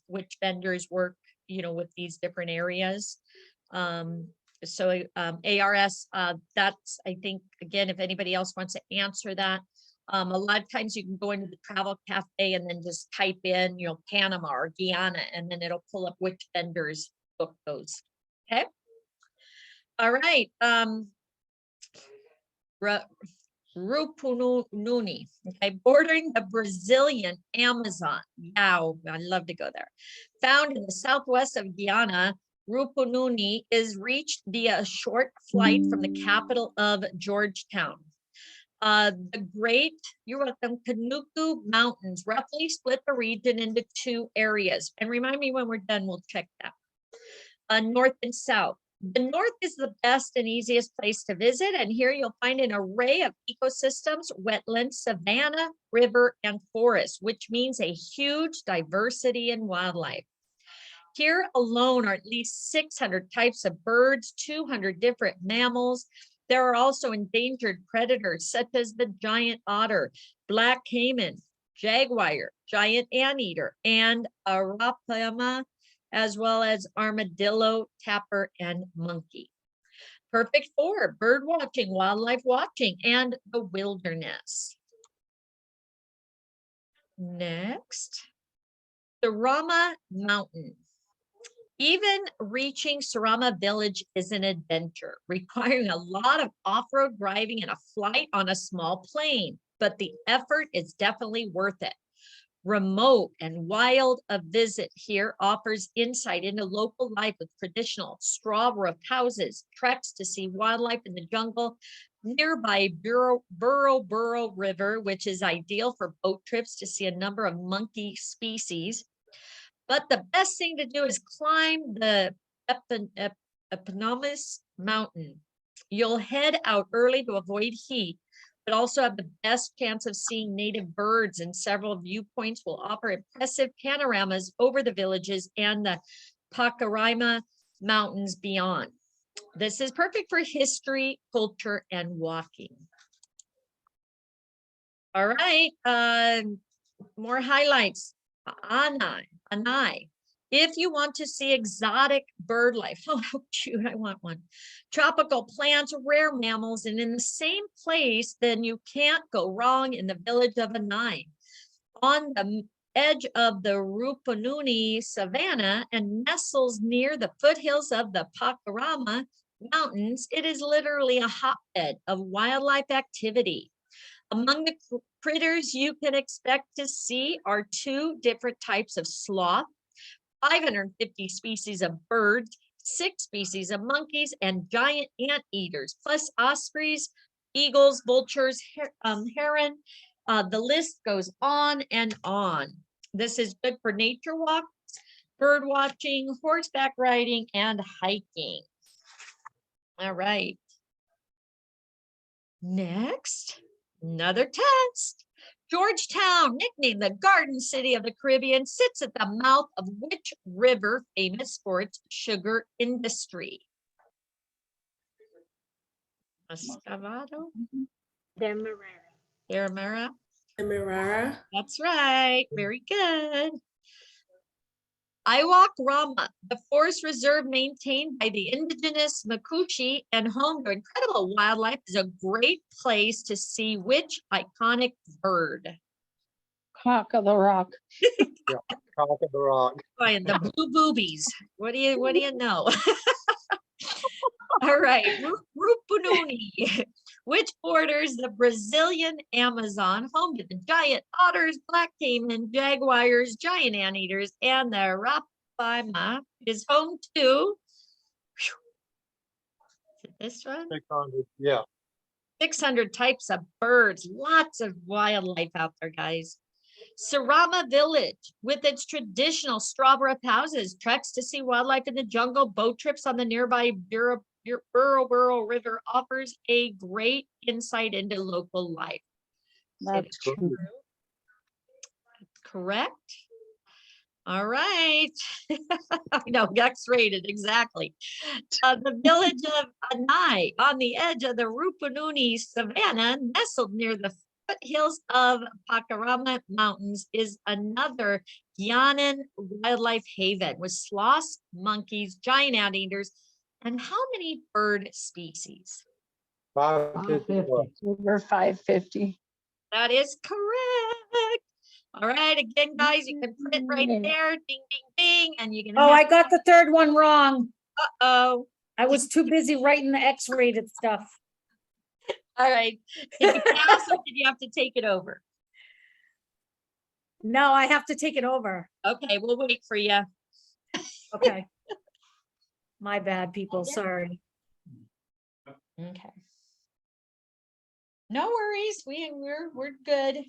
which vendors work, with these different areas. So ARS, that's, I think, again, if anybody else wants to answer that. A lot of times you can go into the travel cafe and then just type in, Panama or Guyana, and then it'll pull up which vendors book those. Okay. All right. Rupununi, okay, bordering the Brazilian Amazon. Wow, I'd love to go there. Found in the southwest of Guyana, Rupununi is reached via a short flight from the capital of Georgetown. The great, Kanuku Mountains roughly split the region into two areas. And remind me when we're done, we'll check that. North and south. The north is the best and easiest place to visit, and here you'll find an array of ecosystems, wetlands, savanna, river, and forest, which means a huge diversity in wildlife. Here alone are at least 600 types of birds, 200 different mammals. There are also endangered predators such as the giant otter, black caiman, jaguar, giant anteater, and arapaima, as well as armadillo, tapir, and monkey. Perfect for bird watching, wildlife watching, and the wilderness. Next. Surama Mountain. Even reaching Surama Village is an adventure, requiring a lot of off-road driving and a flight on a small plane, but the effort is definitely worth it. Remote and wild, a visit here offers insight into local life with traditional straw roof houses, treks to see wildlife in the jungle, nearby Burro River, which is ideal for boat trips to see a number of monkey species. But the best thing to do is climb the Eponymous Mountain. You'll head out early to avoid heat, but also have the best chance of seeing native birds, and several viewpoints will offer impressive panoramas over the villages and the Pacaraima Mountains beyond. This is perfect for history, culture, and walking. All right, more highlights. Anai. If you want to see exotic bird life, oh, shoot, I want one. Tropical plants, rare mammals, and in the same place, then you can't go wrong in the village of Anai. On the edge of the Rupununi Savannah and nestles near the foothills of the Pacarama Mountains, it is literally a hotbed of wildlife activity. Among the critters you can expect to see are 2 different types of sloth, 550 species of birds, 6 species of monkeys, and giant anteaters, plus ospreys, eagles, vultures, heron. The list goes on and on. This is good for nature walks, bird watching, horseback riding, and hiking. All right. Next. Another test. Georgetown, nicknamed the Garden City of the Caribbean, sits at the mouth of which river famous for its sugar industry? Escavado? Demerara. Demerara. That's right. Very good. Iwak Rama, the forest reserve maintained by the indigenous Makushi and home to incredible wildlife, is a great place to see which iconic bird? Cock of the Rock. Cock of the Rock. And the blue boobies. What do you know? All right, Rupununi, which borders the Brazilian Amazon, home to the giant otters, black caiman, jaguars, giant anteaters, and the Rapaima, is home to this one? 600, yeah. 600 types of birds, lots of wildlife out there, guys. Surama Village, with its traditional straw roof houses, treks to see wildlife in the jungle, boat trips on the nearby Burro River, offers a great insight into local life. That's true. Correct. All right. I know, X-rated, exactly. The village of Anai, on the edge of the Rupununi Savannah, nestled near the foothills of Pacarama Mountains, is another Guianan wildlife haven with sloths, monkeys, giant anteaters, and how many bird species? 550 plus. Over 550. That is correct. All right, again, guys, you can put it right there, ding, ding, ding, and you can. Oh, I got the 3rd one wrong. Uh-oh. I was too busy writing the X-rated stuff. All right. Did you pass or did you have to take it over? No, I have to take it over. Okay, we'll wait for you. Okay. My bad, people, sorry. Okay. No worries. We're good.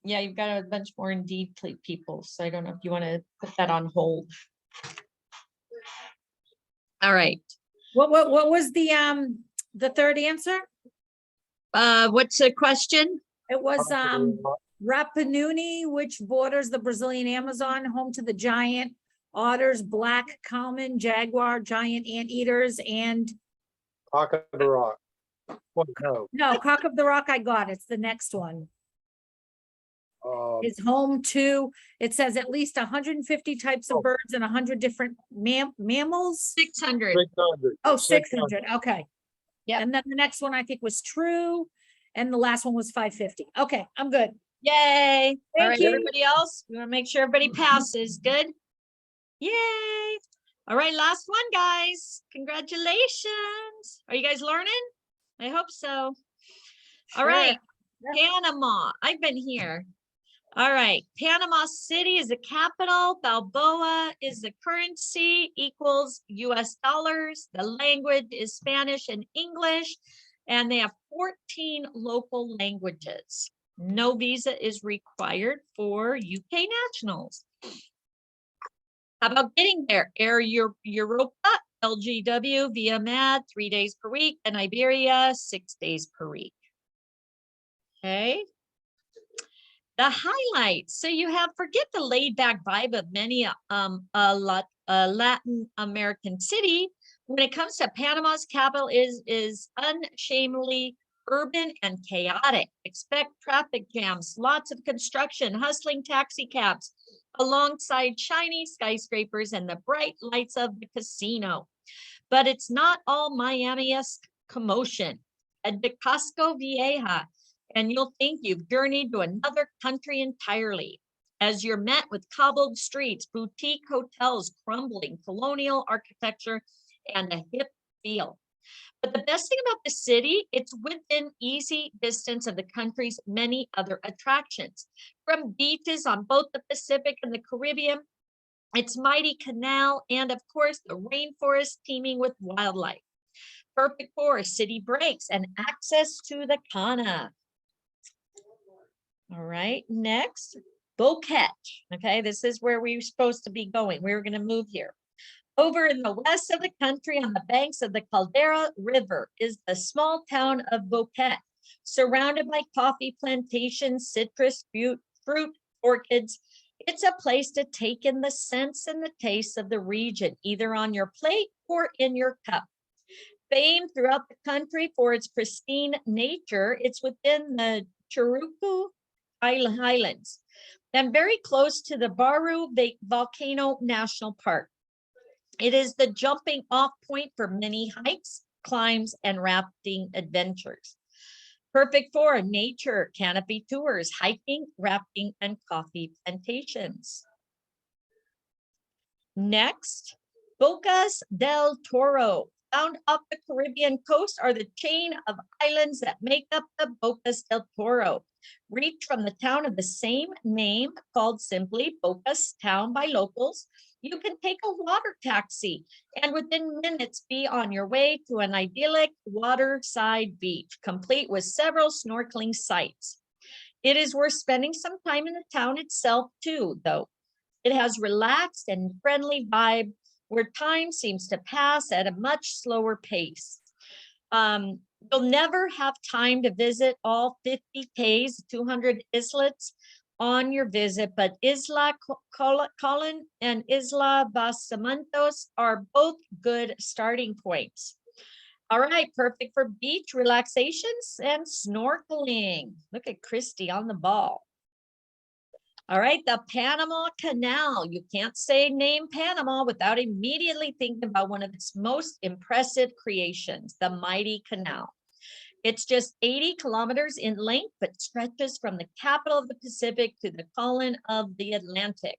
Yeah, you've got a bunch more Indeed people, so I don't know if you want to put that on hold. All right. What was the 3rd answer? What's the question? It was Cock of the Rock. Rapanuni, which borders the Brazilian Amazon, home to the giant otters, black caiman, jaguar, giant anteaters, and Cock of the Rock. Well, no. Cock of the Rock. I got it. It's the next one. Is home to, it says at least 150 types of birds and 100 different mammals. 600. 600. Oh, 600. Okay. Yep. And then the next one I think was true. And the last one was 550. Okay, I'm good. Yay. All Thank right, you. everybody else, we want to make sure everybody passes. Good. Yay. All right, last one, guys. Congratulations. Are you guys learning? I hope so. All right, Panama. I've been here. All right, Panama City is the capital. Balboa is the currency, equals US dollars. The language is Spanish and English, and they have 14 local languages. No visa is required for UK nationals. How about getting there? Air Europa, LGW, via MAD, 3 days per week, and Iberia, 6 days per week. Okay. The highlights. So you have, forget the laid back vibe of many Latin American city. When it comes to Panama's capital is unshamefully urban and chaotic. Expect traffic jams, lots of construction, hustling taxi cabs, alongside shiny skyscrapers and the bright lights of the casino. But it's not all Miami-esque commotion. At the Casco Vieja, and you'll think you've journeyed to another country entirely, as you're met with cobbled streets, boutique hotels, crumbling colonial architecture, and a hip feel. But the best thing about the city, it's within easy distance of the country's many other attractions. From beaches on both the Pacific and the Caribbean, its mighty canal, and of course, the rainforest teeming with wildlife. Perfect for city breaks and access to the Cana. All right, next, Boquete. Okay, this is where we were supposed to be going. We were going to move here. Over in the west of the country, on the banks of the Caldera River, is the small town of Boquete, surrounded by coffee plantations, citrus, fruit, orchids. It's a place to take in the scents and the tastes of the region, either on your plate or in your cup. Famed throughout the country for its pristine nature, it's within the Churucu Highlands and very close to the Baru Volcano National Park. It is the jumping off point for many hikes, climbs, and rafting adventures. Perfect for nature, canopy tours, hiking, rafting, and coffee plantations. Next, Bocas del Toro. Found off the Caribbean coast are the chain of islands that make up the Bocas del Toro. Reached from the town of the same name, called simply Bocas Town by locals, you can take a water taxi and within minutes be on your way to an idyllic waterside beach, complete with several snorkeling sites. It is worth spending some time in the town itself too, though. It has relaxed and friendly vibe where time seems to pass at a much slower pace. You'll never have time to visit all 50 Ks, 200 islets on your visit, but Isla Colin and Isla Basamentos are both good starting points. All right, perfect for beach relaxations and snorkeling. Look at Christy on the ball. All right, the Panama Canal. You can't say name Panama without immediately thinking about one of its most impressive creations, the mighty canal. It's just 80 kilometers in length, but stretches from the capital of the Pacific to the colon of the Atlantic,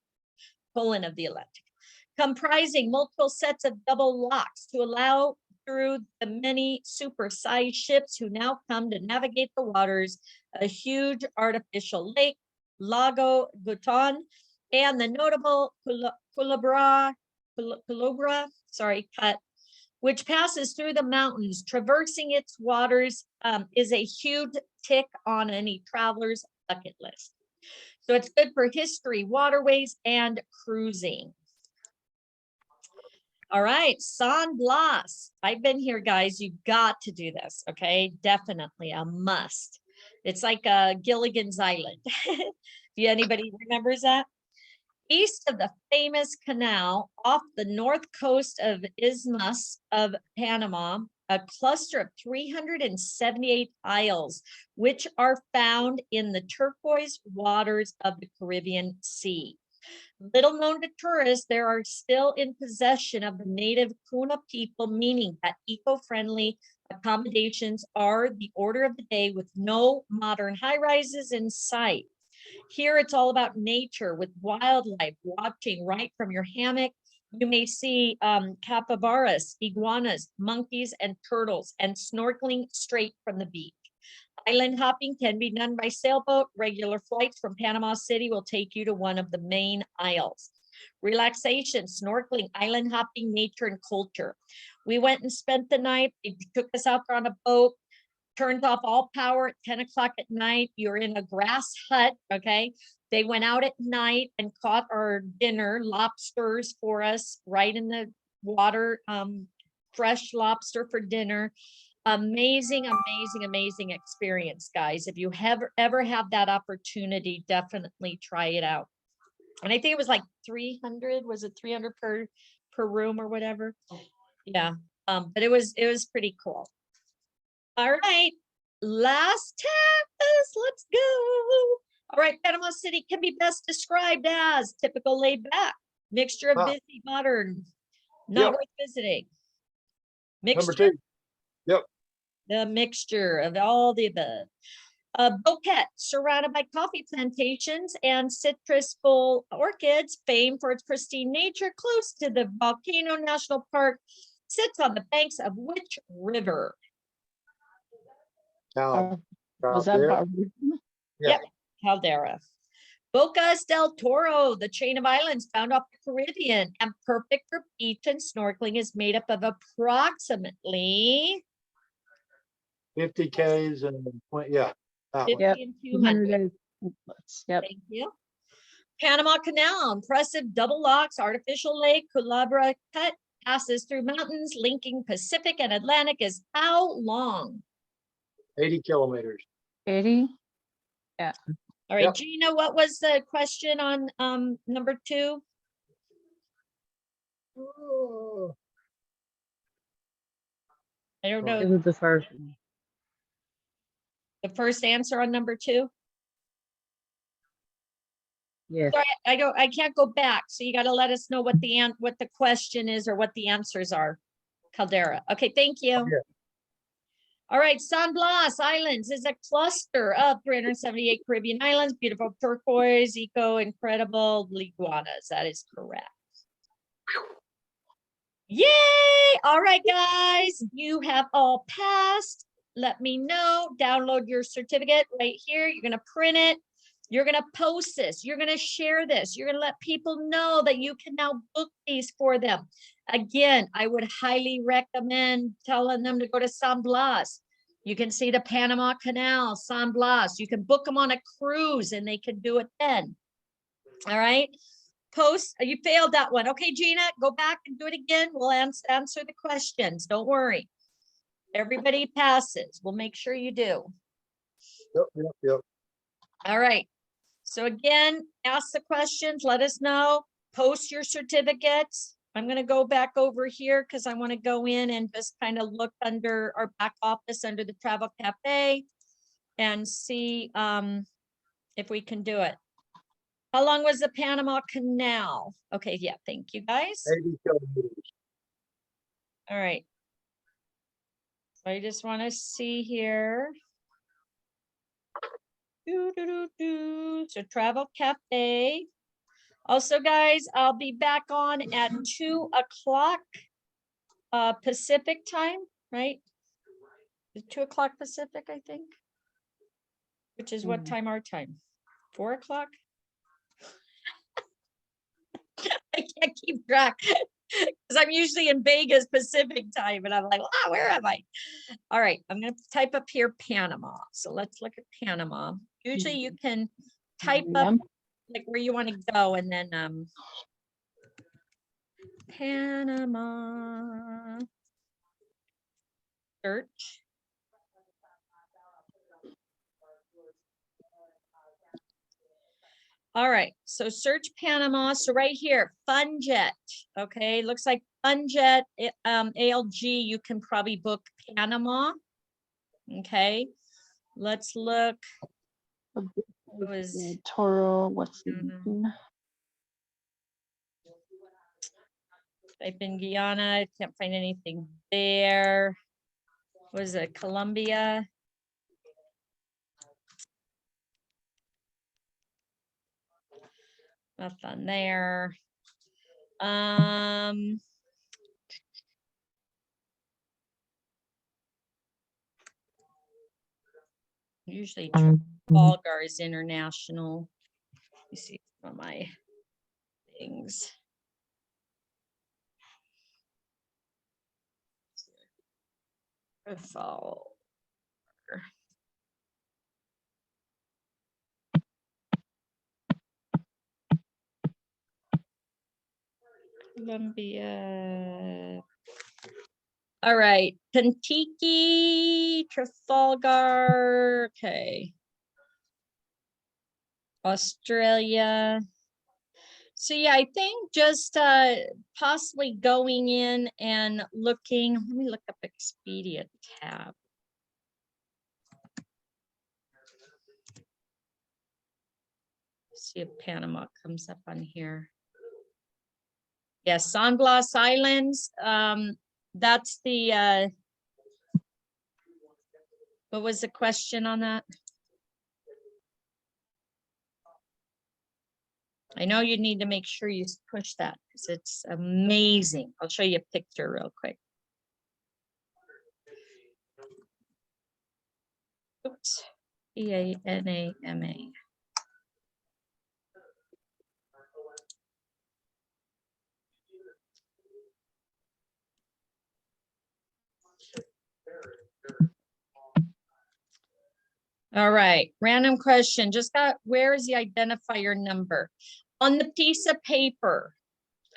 comprising multiple sets of double locks to allow through the many super-sized ships who now come to navigate the waters, a huge artificial lake, Lago Guton, and the notable Culebra cut, which passes through the mountains. Traversing its waters is a huge tick on any traveler's bucket list. So it's good for history, waterways, and cruising. All right, San Blas. I've been here, guys. You got to do this, okay? Definitely a must. It's like Gilligan's Island. Anybody remembers that? East of the famous canal, off the north coast of Isthmus of Panama, a cluster of 378 isles, which are found in the turquoise waters of the Caribbean Sea. Little known to tourists, there are still in possession of the native Kuna people, meaning that eco-friendly accommodations are the order of the day with no modern high-rises in sight. Here, it's all about nature with wildlife, watching right from your hammock. You may see capybaras, iguanas, monkeys, and turtles, and snorkeling straight from the beach. Island hopping can be done by sailboat. Regular flights from Panama City will take you to one of the main isles. Relaxation, snorkeling, island hopping, nature, and culture. We went and spent the night. They took us out there on a boat, turned off all power at 10 o'clock at night. You're in a grass hut, okay? They went out at night and caught our dinner, lobsters for us right in the water, fresh lobster for dinner. Amazing, amazing, amazing experience, guys. If you ever have that opportunity, definitely try it out. And I think it was like 300, was it 300 per room or whatever? Yeah, but it was pretty cool. All right, last test, let's go. All right, Panama City can be best described as typical laid back, mixture of Ah. busy, modern, not Yep. worth visiting. Number Mixture, 2. Yep. the mixture of all the above. Bouquet, surrounded by coffee plantations and citrus-full orchids, famed for its pristine nature, close to the Volcano National Park, sits on the banks of which river? Now, Was that there. about? Yeah. Yep, Caldera. Bocas del Toro, the chain of islands found off the Caribbean and perfect for beach and snorkeling, is made up of approximately 50 Ks and 20, yeah. That 50 one. Yep. and 200. 200. Yep. Thank you. Panama Canal, impressive double locks, artificial lake, Culebra Cut, passes through mountains, linking Pacific and Atlantic, is how long? 80 kilometers. 80. All right, Yep. Gina, what was the question on number 2? Oh, I don't It know was the first one. the first answer on number 2. Yes. Sorry, I can't go back. So you got to let us know what the question is or what the answers are. Caldera. Okay, thank you. yeah. All right, San Blas Islands is a cluster of 378 Caribbean islands, beautiful turquoise, incredible iguanas. That is correct. Yay! All right, guys, you have all passed. Let me know. Download your certificate right here. You're going to print it. You're going to post this. You're going to share this. You're going to let people know that you can now book these for them. Again, I would highly recommend telling them to go to San Blas. You can see the Panama Canal, San Blas. You can book them on a cruise and they can do it then. All right. Post, you failed that one. Okay, Gina, go back and do it again. We'll answer the questions. Don't worry. Everybody passes. We'll make sure you do. Yep. All right. So again, ask the questions, let us know, post your certificates. I'm going to go back over here because I want to go in and just kind of look under our back office under the Travel Cafe and see if we can do it. How long was the Panama Canal? Okay, yeah, thank you guys. 80 kilometers. All right. So I just want to see here. So Travel Cafe. Also, guys, I'll be back on at 2 o'clock Pacific time, right? 2 o'clock Pacific, I think. Which is what time our time? 4 o'clock? I can't keep track because I'm usually in Vegas Pacific time and I'm like, wow, where am I? All right, I'm going to type up here Panama. So let's look at Panama. Usually you can type up like where you want to go and then Panama search. All right, so search Panama. So right here, FunJet. Okay, looks like FunJet ALG. You can probably book Panama. Okay, let's look. It was Toro. What's the type in Guyana. I can't find anything there. Was it Colombia? Nothing there. Usually Trafalgar is international. Let me see some of my things. Trafalgar. Columbia. All right, Kentucky, Trafalgar, okay. Australia. So yeah, I think just possibly going in and looking, let me look up Expedia tab. See if Panama comes up on here. Yes, San Blas Islands. That's the what was the question on that? I know you need to make sure you push that because it's amazing. I'll show you a picture real quick. Oops. Panama. All right, random question. Just got, where is the identifier number? On the piece of paper.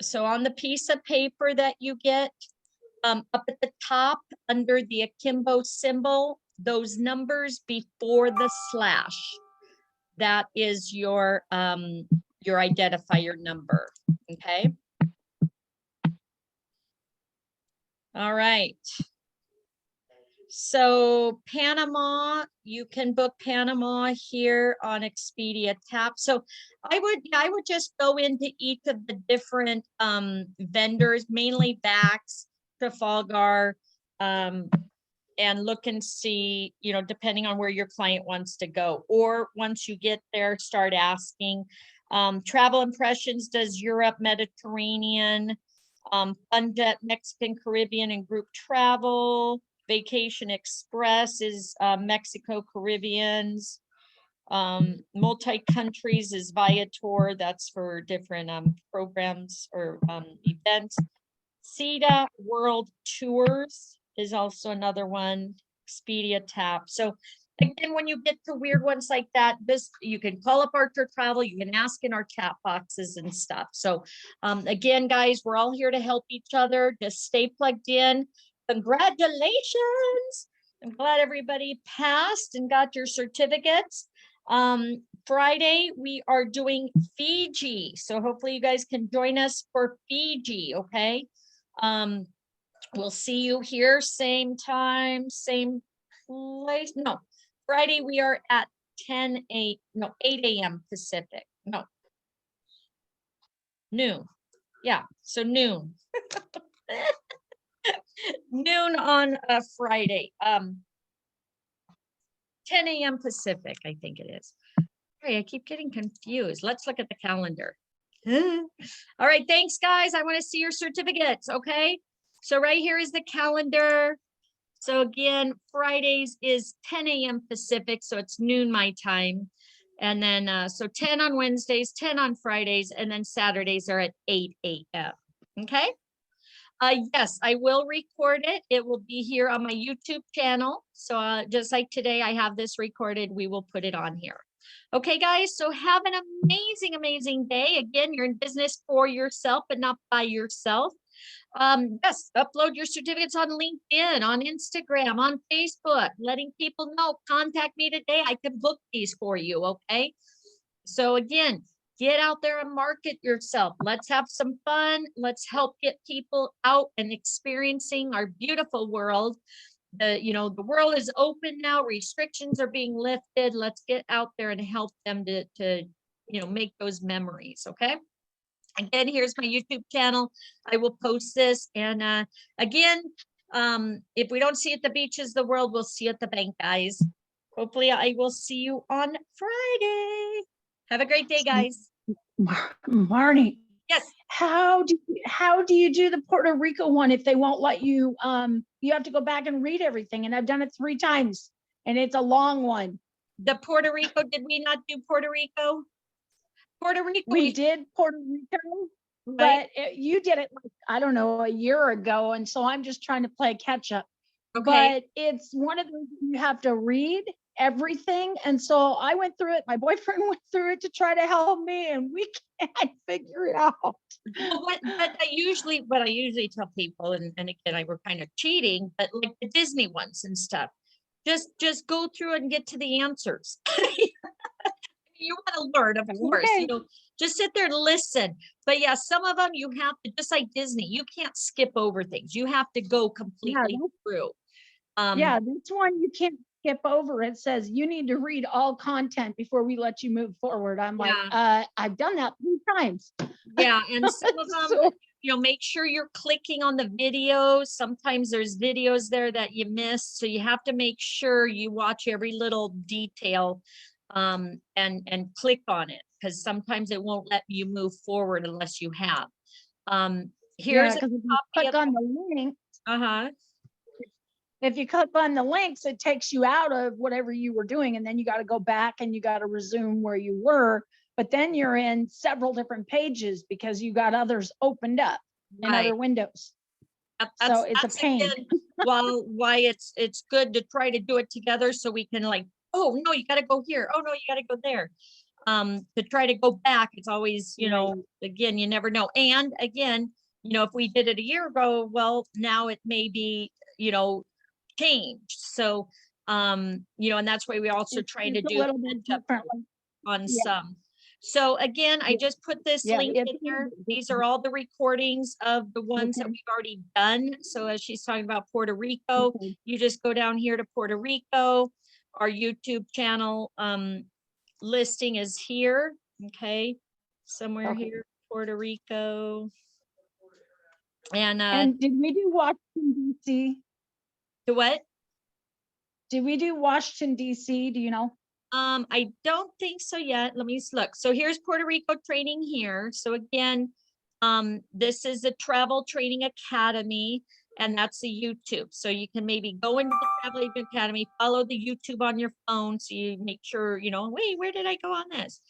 So on the piece of paper that you get, up at the top under the akimbo symbol, those numbers before the slash, that is your identifier number, okay? All right. So Panama, you can book Panama here on Expedia tab. So I would just go into each of the different vendors, mainly Bax, Trafalgar, and look and see, you know, depending on where your client wants to go. Or once you get there, start asking. Travel Impressions does Europe, Mediterranean, Funjet, Mexican, Caribbean, and group travel. Vacation Express is Mexico, Caribbeans. Multi-countries is Viator. That's for different programs or events. SEDA World Tours is also another one. Expedia Tap. So again, when you get to weird ones like that, this you can call up Archer Travel. You can ask in our chat boxes and stuff. So again, guys, we're all here to help each other. Just stay plugged in. Congratulations. I'm glad everybody passed and got your certificates. Friday, we are doing Fiji. So hopefully you guys can join us for Fiji, okay? We'll see you here, same time, same place. No, Friday we are at 8 a.m. Pacific. No, noon. Yeah, so noon. Noon on a Friday. 10 a.m. Pacific, I think it is. Okay, I keep getting confused. Let's look at the calendar. All right, thanks, guys. I want to see your certificates, okay? So right here is the calendar. So again, Fridays is 10 a.m. Pacific, so it's noon my time. And then, so 10 on Wednesdays, 10 on Fridays, and then Saturdays are at 8 a.m. Okay? Yes, I will record it. It will be here on my YouTube channel. So just like today, I have this recorded. We will put it on here. Okay, guys, so have an amazing, amazing day. Again, you're in business for yourself, but not by yourself. Yes, upload your certificates on LinkedIn, on Instagram, on Facebook, letting people know, contact me today. I can book these for you, okay? So again, get out there and market yourself. Let's have some fun. Let's help get people out and experiencing our beautiful world. The world is open now. Restrictions are being lifted. Let's get out there and help them to make those memories, okay? Again, here's my YouTube channel. I will post this. And again, if we don't see you at the beaches of the world, we'll see you at the bank, guys. Hopefully I will see you on Friday. Have a great day, guys. Marnie, Yes. how do you do the Puerto Rico one if they won't let you? You have to go back and read everything, and I've done it 3 times, and it's a long one. The Puerto Rico, did we not do Puerto Rico? Puerto Rico, We did Puerto Rico, right? but you did it like, I don't know, a year ago, and so I'm just trying to play catch up. Okay. But it's one of those you have to read everything, and so I went through it. My boyfriend went through it to try to help me, and we can't figure it out. Well, what I usually tell people, and again, we're kind of cheating, but like the Disney ones and stuff, just go through and get to the answers. You want to learn, of course, Okay. just sit there and listen. But yeah, some of them you have to, just like Disney, you can't skip over things. You have to go completely through. Yeah, this one you can't skip over. It says you need to read all content before we let you move forward. I'm like, I've done that 3 times. Yeah, and some of them, So- make sure you're clicking on the videos. Sometimes there's videos there that you miss, so you have to make sure you watch every little detail, and click on it, because sometimes it won't let you move forward unless you have. Here's a 'cause if you copy click of, on the link, if you click on the links, it takes you out of whatever you were doing, and then you got to go back and you got to resume where you were. But then you're in several different pages because you got others opened up in Right. other windows. That's, So it's a that's pain. again, why it's good to try to do it together, so we can like, oh no, you got to go here. Oh no, you got to go there. To try to go back, it's always, again, you never know. And again, if we did it a year ago, well, now it may be, changed. So, and that's why we also try to It's a do little bit differently. on Yeah. some. So again, I just put this Yeah, link it's in a there. little bit These are all the recordings of the ones that Okay. we've already done. So as she's talking about Puerto Rico, Okay. you just go down here to Puerto Rico. Our YouTube channel listing is here. Okay, somewhere Okay. here, Puerto Rico. And did we do Washington DC? the what? Did we do Washington DC? Do you know? I don't think so yet. Let me look. So here's Puerto Rico training here. So again, this is the Travel Training Academy, and that's the YouTube. So you can maybe go into the Travel Agent Academy, follow the YouTube on your phone, so you make sure, wait, where did I go on this?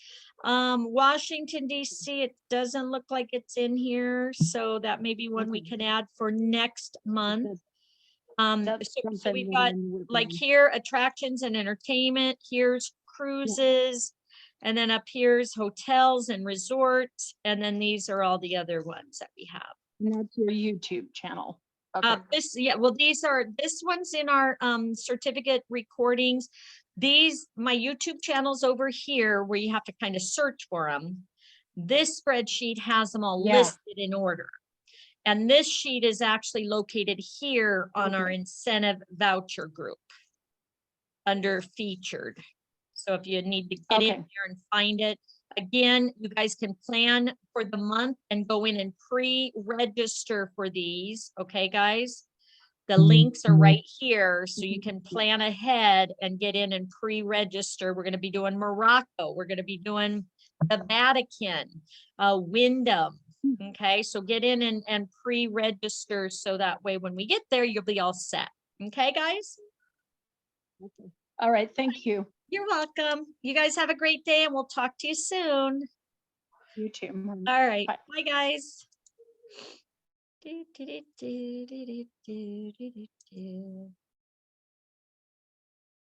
Washington, DC, it doesn't look like it's in here. So that may be one we can add for next month. That's So something we've that got I'm working like on. here, attractions and entertainment, here's cruises, and then up here's hotels and resorts, and then these are all the other ones that we have. And that's your YouTube channel. Okay. This one's in our certificate recordings. My YouTube channel's over here where you have to kind of search for them. This spreadsheet has them all listed in order. And this sheet is actually located here on our incentive voucher group under featured. So if you need to get in there and find it, again, you guys can plan for the month and go in and pre-register for these. Okay, guys? The links are right here, so you can plan ahead and get in and pre-register. We're going to be doing Morocco. We're going to be doing the Vatican, Wyndham. Okay, so get in and pre-register, so that way when we get there, you'll be all set. Okay, guys? All right, thank you. You're welcome. You guys have a great day, and we'll talk to you soon. You too. All right. Bye. Bye, guys.